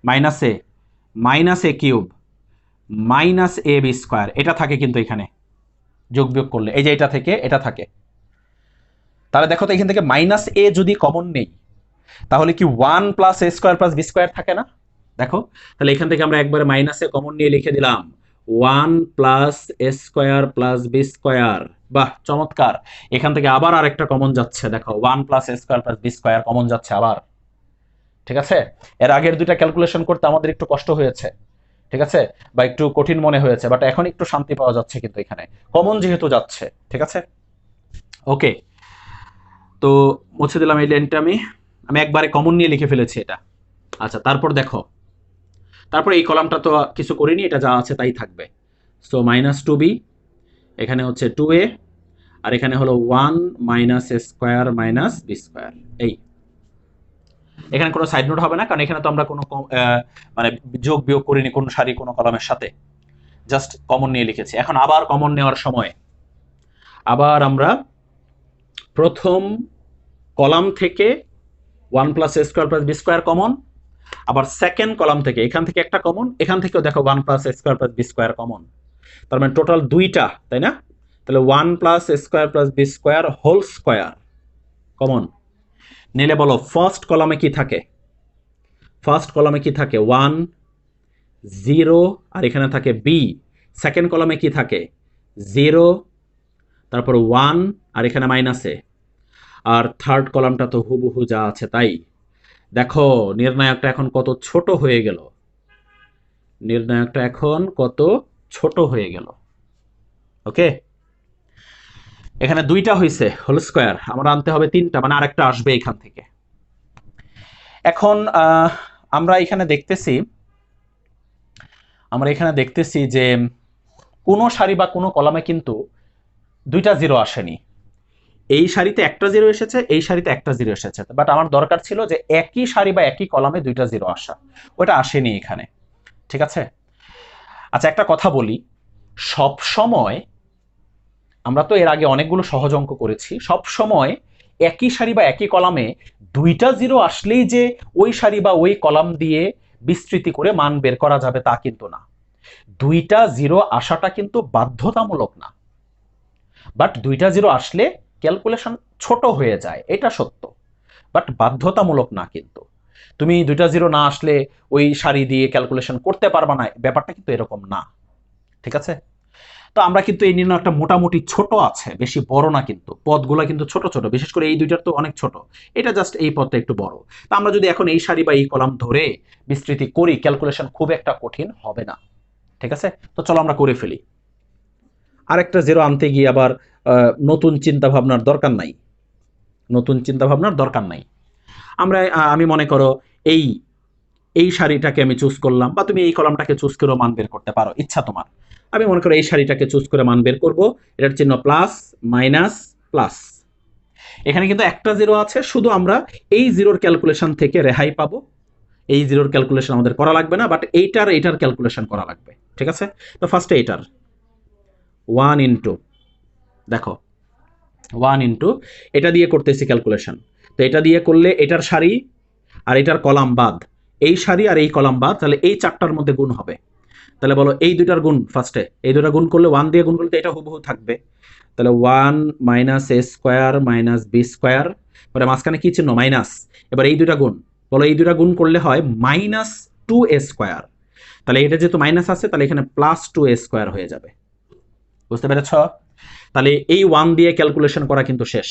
S1: minus A cube minus A B square, এটা থাকে কিন্তু এখানে যোগ বিয়োগ করলে, এই যে এটা থেকে এটা থাকে। তাহলে দেখো তো এখান থেকে মাইনাস এ যদি কমন নেই, তাহলে কি 1 প্লাস এ স্কোয়ার প্লাস বি স্কোয়ার থাকে না, দেখো। তাহলে এখান থেকে আমরা একবারে মাইনাসে কমন নিয়ে লিখে দিলাম 1 প্লাস এ স্কোয়ার প্লাস বি স্কোয়ার, বাহ চমৎকার। এখান থেকে আবার আরেকটা কমন যাচ্ছে, দেখো 1 প্লাস এ square plus B square common যাচ্ছে আবার। ঠিক আছে, এর আগের দুইটা ক্যালকুলেশন করতে আমাদের একটু কষ্ট হয়েছে, ঠিক আছে, বা একটু কঠিন মনে হয়েছে, বাট এখন একটু শান্তি পাওয়া যাচ্ছে কিন্তু এখানে কমন যেহেতু যাচ্ছে। ঠিক আছে, ওকে, তো মুছে দিলাম এই লাইনটা, আমি একবারে কমন নিয়ে লিখে ফেলেছি এটা। আচ্ছা, তারপর দেখো, তারপর এই কলামটা তো কিছু করিনি, এটা যা আছে তাই থাকবে। সো মাইনাস 2b, এখানে হচ্ছে 2a, আর এখানে হলো 1 মাইনাস এ স্কোয়ার মাইনাস বি স্কোয়ার। এই এখানে কোনো সাইড নোট হবে না, কারণ এখানে তো আমরা কোনো মানে যোগ বিয়োগ করিনি কোনো সারি কোনো কলামের সাথে, জাস্ট কমন নিয়ে লিখেছি। এখন আবার কমন নেওয়ার সময় আবার আমরা প্রথম কলাম থেকে 1 প্লাস এ square plus B square common, আবার সেকেন্ড কলাম থেকে এখান থেকে একটা কমন, এখান থেকেও দেখো 1 প্লাস এ square plus B square common, তার মানে টোটাল দুইটা, তাই না? তাহলে 1 প্লাস এ square plus B square whole square common নিলে বলো ফার্স্ট কলামে কি থাকে, 1 0, আর এখানে থাকে বি। সেকেন্ড কলামে কি থাকে 0, তারপর 1, আর এখানে -a, আর থার্ড কলামটা তো হুবহু যা আছে তাই। দেখো নির্ণায়কটা এখন কত ছোট হয়ে গেল, নির্ণায়কটা এখন কত ছোট হয়ে গেল। ওকে, এখানে 2টা হয়েছে হোল স্কোয়ার, আমার আনতে হবে 3টা, মানে আরেকটা আসবে এখান থেকে। এখন আমরা এখানে দেখতেছি যে কোনো সারি বা কোনো কলামে কিন্তু 2টা 0 আসেনি। এই সারিতে একটা 0 এসেছে, এই সারিতে একটা 0 এসেছে, বাট আমার দরকার ছিল যে একই সারি বা একই কলামে 2টা 0 আসা, ওটা আসেনি এখানে। ঠিক আছে, আচ্ছা একটা কথা বলি, সব সময় আমরা তো এর আগে অনেকগুলো সহজ অঙ্ক করেছি, সব সময় একই সারি বা একই কলামে 2টা 0 আসলেই যে ওই সারি বা ওই কলাম দিয়ে বিস্তৃতি করে মান বের করা যাবে তা কিন্তু না। 2টা 0 আসাটা কিন্তু বাধ্যতামূলক না, বাট 2টা 0 আসলে ক্যালকুলেশন ছোট হয়ে যায়, এটা সত্য, বাট বাধ্যতামূলক না। কিন্তু তুমি 2টা 0 না আসলে ওই সারি দিয়ে ক্যালকুলেশন করতে পারবা না, ব্যাপারটা কিন্তু এরকম না। ঠিক আছে, তো আমরা কিন্তু এই নির্ণয়টা মোটামুটি ছোট আছে, বেশি বড় না, কিন্তু পদগুলো কিন্তু ছোট ছোট, বিশেষ করে এই দুইটার তো অনেক ছোট, এটা জাস্ট এই পদটা একটু বড়। তা আমরা যদি এখন এই সারি বা এই কলাম ধরে বিস্তৃতি করি, ক্যালকুলেশন খুব একটা কঠিন হবে না। ঠিক আছে, তো চলো আমরা করে ফেলি। আরেকটা 0 আনতে গিয়ে আবার নতুন চিন্তা ভাবনার দরকার নাই, নতুন চিন্তা ভাবনার দরকার নাই। আমি মনে করো এই এই সারিটাকে আমি চুজ করলাম, বা তুমি এই কলামটাকে চুজ করে মান বের করতে পারো, ইচ্ছা তোমার। আমি মনে করি এই সারিটাকে চুজ করে মান বের করব, এটার চিহ্ন প্লাস, মাইনাস, প্লাস। এখানে কিন্তু একটা 0 আছে, শুধু আমরা এই 0-র ক্যালকুলেশন থেকে রেহাই পাবো, এই 0-র ক্যালকুলেশন আমাদের করা লাগবে না, বাট এইটার ক্যালকুলেশন করা লাগবে। ঠিক আছে, তো ফার্স্টে এইটার 1 ইন্টু, দেখো 1 ইন্টু এটা দিয়ে করতেছি ক্যালকুলেশন, তো এটা দিয়ে করলে এটার সারি আর এটার কলাম বাদ, এই সারি আর এই কলাম বাদ, তাহলে এই 4টার মধ্যে গুণ হবে। তাহলে বলো এই দুইটার গুণ, ফার্স্টে এই দুটা গুণ করলে 1 দিয়ে গুণ করলে এটা হুবহু থাকবে, তাহলে 1 মাইনাস এ স্কোয়ার মাইনাস বি স্কোয়ার, পরে মাঝখানে কি চিহ্ন, মাইনাস। এবার এই দুইটা গুণ, বলো এই দুইটা গুণ করলে হয় -2a স্কোয়ার, তাহলে এটা যেহেতু মাইনাস আছে তাহলে এখানে +2a স্কোয়ার হয়ে যাবে। বুঝতে পেরেছ? তাহলে এই 1 দিয়ে ক্যালকুলেশন করা কিন্তু শেষ।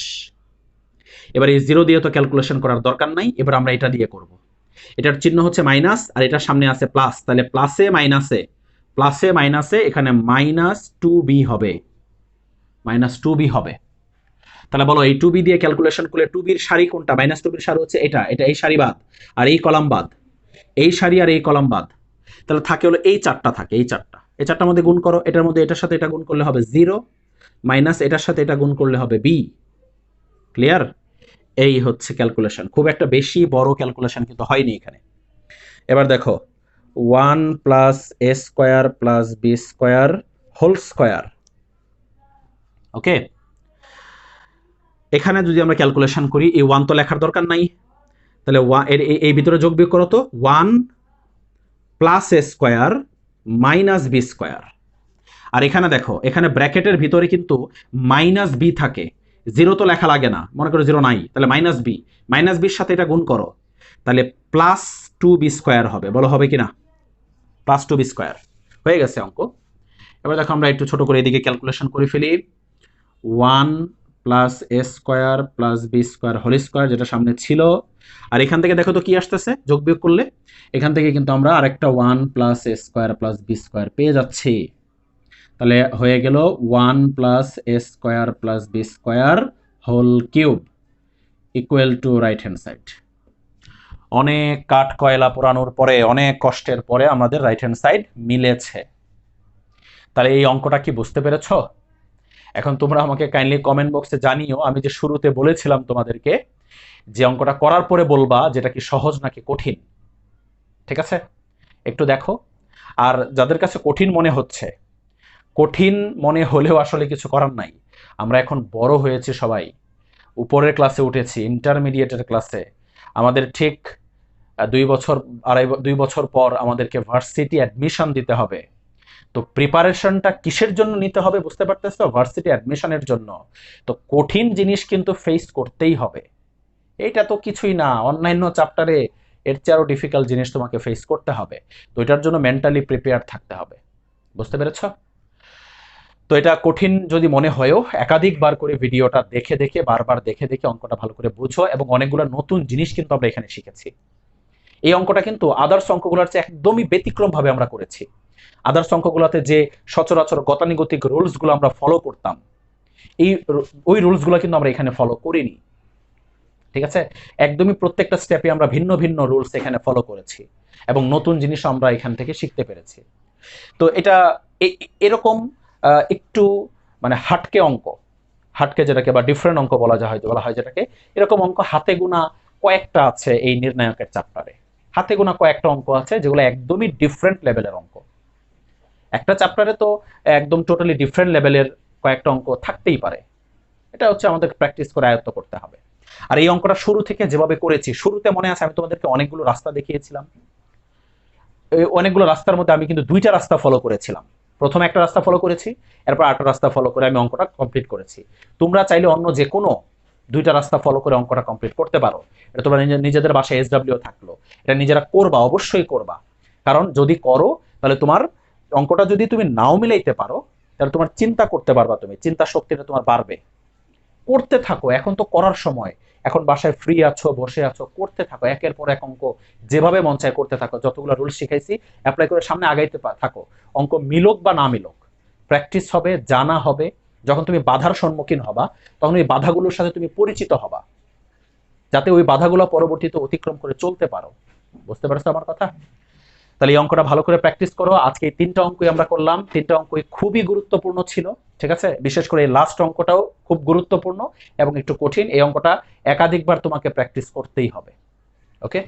S1: এবার এই 0 দিয়ে তো ক্যালকুলেশন করার দরকার নাই, এবার আমরা এটা দিয়ে করব। এটার চিহ্ন হচ্ছে মাইনাস, আর এটার সামনে আছে প্লাস, তাহলে প্লাসে মাইনাসে এখানে -2b হবে, -2b হবে। তাহলে বলো এই 2b দিয়ে ক্যালকুলেশন করলে 2bর সারি কোনটা, -2bর সারি হচ্ছে এটা, এই সারি বাদ আর এই কলাম বাদ, এই সারি আর এই কলাম বাদ, তাহলে থাকে হলো এই 4টা, থাকে এই 4টা, এই 4টার মধ্যে গুণ করো, এটার মধ্যে এটার সাথে এটা গুণ করলে হবে 0, মাইনাস এটার সাথে এটা গুণ করলে হবে b। ক্লিয়ার? এই হচ্ছে ক্যালকুলেশন, খুব একটা বেশি বড় ক্যালকুলেশন কিন্তু হয়নি এখানে। এবার দেখো 1 প্লাস এ square plus B square whole square. Okay, এখানে যদি আমরা ক্যালকুলেশন করি, এই 1 তো লেখার দরকার নাই, তাহলে এই ভিতরে যোগ বিয়োগ করো তো, 1 প্লাস এ স্কোয়ার মাইনাস বি স্কোয়ার। আর এখানে দেখো, এখানে ব্র্যাকেটের ভিতরে কিন্তু -b থাকে, 0 তো লেখা লাগে না, মনে করো 0 নাই, তাহলে -bর সাথে এটা গুণ করো, তাহলে +2b স্কোয়ার হবে। বলো হবে কিনা? +2b স্কোয়ার হয়ে গেছে অঙ্ক। এবার দেখো আমরা একটু ছোট করে এদিকে ক্যালকুলেশন করে ফেলি। 1 প্লাস এ square plus B square whole square, যেটা সামনে ছিল, আর এখান থেকে দেখো তো কি আসতেছে যোগ বিয়োগ করলে, এখান থেকে কিন্তু আমরা আরেকটা 1 প্লাস এ স্কোয়ার প্লাস বি স্কোয়ার পেয়ে যাচ্ছি। তাহলে হয়ে গেল 1 plus A square plus B square whole cube equal to right hand side. অনেক কাঠ কয়লা পোড়ানোর পরে, অনেক কষ্টের পরে আমাদের রাইট হ্যান্ড সাইড মিলেছে। তাহলে এই অঙ্কটা কি বুঝতে পেরেছ? এখন তোমরা আমাকে কাইন্ডলি কমেন্ট বক্সে জানিও, আমি যে শুরুতে বলেছিলাম তোমাদেরকে যে অঙ্কটা করার পরে বলবা যেটা কি সহজ নাকি কঠিন। ঠিক আছে, একটু দেখো। আর যাদের কাছে কঠিন মনে হচ্ছে, কঠিন মনে হলেও আসলে কিছু করার নাই, আমরা এখন বড় হয়েছি সবাই, উপরের ক্লাসে উঠেছি, ইন্টারমিডিয়েটের ক্লাসে, আমাদের ঠিক 2 বছর পর আমাদেরকে ভার্সিটি অ্যাডমিশন দিতে হবে। তো প্রিপারেশনটা কিসের জন্য নিতে হবে বুঝতে পারতেছো? ভার্সিটি অ্যাডমিশনের জন্য। তো কঠিন জিনিস কিন্তু ফেস করতেই হবে, এইটা তো কিছুই না, অন্যান্য চ্যাপ্টারে এর চেয়ে আরো ডিফিকাল্ট জিনিস তোমাকে ফেস করতে হবে, তো এটার জন্য মেন্টালি প্রিপেয়ার থাকতে হবে। বুঝতে পেরেছ? তো এটা কঠিন যদি মনে হয়ও একাধিকবার করে ভিডিওটা দেখে দেখে বারবার দেখে দেখে অঙ্কটা ভালো করে বুঝো, এবং অনেকগুলো নতুন জিনিস কিন্তু আমরা এখানে শিখেছি। এই অঙ্কটা কিন্তু আদার্স অঙ্কগুলোর চেয়ে একদমই ব্যতিক্রম ভাবে আমরা করেছি। আদার্স অঙ্কগুলোতে যে সচরাচর গতানুগতিক রুলসগুলো আমরা ফলো করতাম, ওই রুলসগুলো কিন্তু আমরা এখানে ফলো করিনি। ঠিক আছে, একদমই প্রত্যেকটা স্টেপে আমরা ভিন্ন ভিন্ন রুলস এখানে ফলো করেছি, এবং নতুন জিনিস আমরা এখান থেকে শিখতে পেরেছি। তো এটা এরকম একটু মানে হাটকে অঙ্ক, হাটকে যেটাকে বা ডিফারেন্ট অঙ্ক বলা হয় যেটাকে, এরকম অঙ্ক হাতে গোনা কয়েকটা আছে এই নির্ণায়কের চ্যাপ্টারে। হাতে গোনা কয়েকটা অঙ্ক আছে যেগুলো একদমই ডিফারেন্ট লেভেলের অঙ্ক। একটা চ্যাপ্টারে তো একদম টোটালি ডিফারেন্ট লেভেলের কয়েকটা অঙ্ক থাকতেই পারে। এটা হচ্ছে আমাদের প্র্যাকটিস করে আয়ত্ত করতে হবে। আর এই অঙ্কটা শুরু থেকে যেভাবে করেছি, শুরুতে মনে আছে আমি তোমাদেরকে অনেকগুলো রাস্তা দেখিয়েছিলাম। অনেকগুলো রাস্তার মধ্যে আমি কিন্তু দুইটা রাস্তা ফলো করেছিলাম। প্রথমে একটা রাস্তা ফলো করেছি, এরপর আরেকটা রাস্তা ফলো করে আমি অঙ্কটা কমপ্লিট করেছি। তোমরা চাইলে অন্য যে কোনো দুইটা রাস্তা ফলো করে অঙ্কটা কমপ্লিট করতে পারো। এটা তোমরা নিজেদের বাসায় SW থাকলো, এটা নিজেরা করবা, অবশ্যই করবা। কারণ যদি করো তাহলে তোমার অঙ্কটা যদি তুমি নাও মিলাইতে পারো, তাহলে তোমার চিন্তা করতে পারবা, তুমি চিন্তা শক্তিটা তোমার বাড়বে। করতে থাকো, এখন তো করার সময়। এখন বাসায় ফ্রি আছো, বসে আছো, করতে থাকো, একের পর এক অঙ্ক যেভাবে মন চায় করতে থাকো। যতগুলো রুল শিখাইছি অ্যাপ্লাই করে সামনে আগাইতে থাকো। অঙ্ক মিলুক বা না মিলুক, প্র্যাকটিস হবে, জানা হবে। যখন তুমি বাধার সম্মুখীন হবা, তখন ওই বাধাগুলোর সাথে তুমি পরিচিত হবা, যাতে ওই বাধাগুলো পরবর্তীতে অতিক্রম করে চলতে পারো। বুঝতে পারছো আমার কথা? তাহলে এই অঙ্কটা ভালো করে প্র্যাকটিস করো। আজকে এই 3টা অঙ্কই আমরা করলাম, 3টা অঙ্কই খুবই গুরুত্বপূর্ণ ছিল। ঠিক আছে, বিশেষ করে এই লাস্ট অঙ্কটাও খুব গুরুত্বপূর্ণ এবং একটু কঠিন। এই অঙ্কটা একাধিকবার তোমাকে প্র্যাকটিস করতেই হবে। ওকে।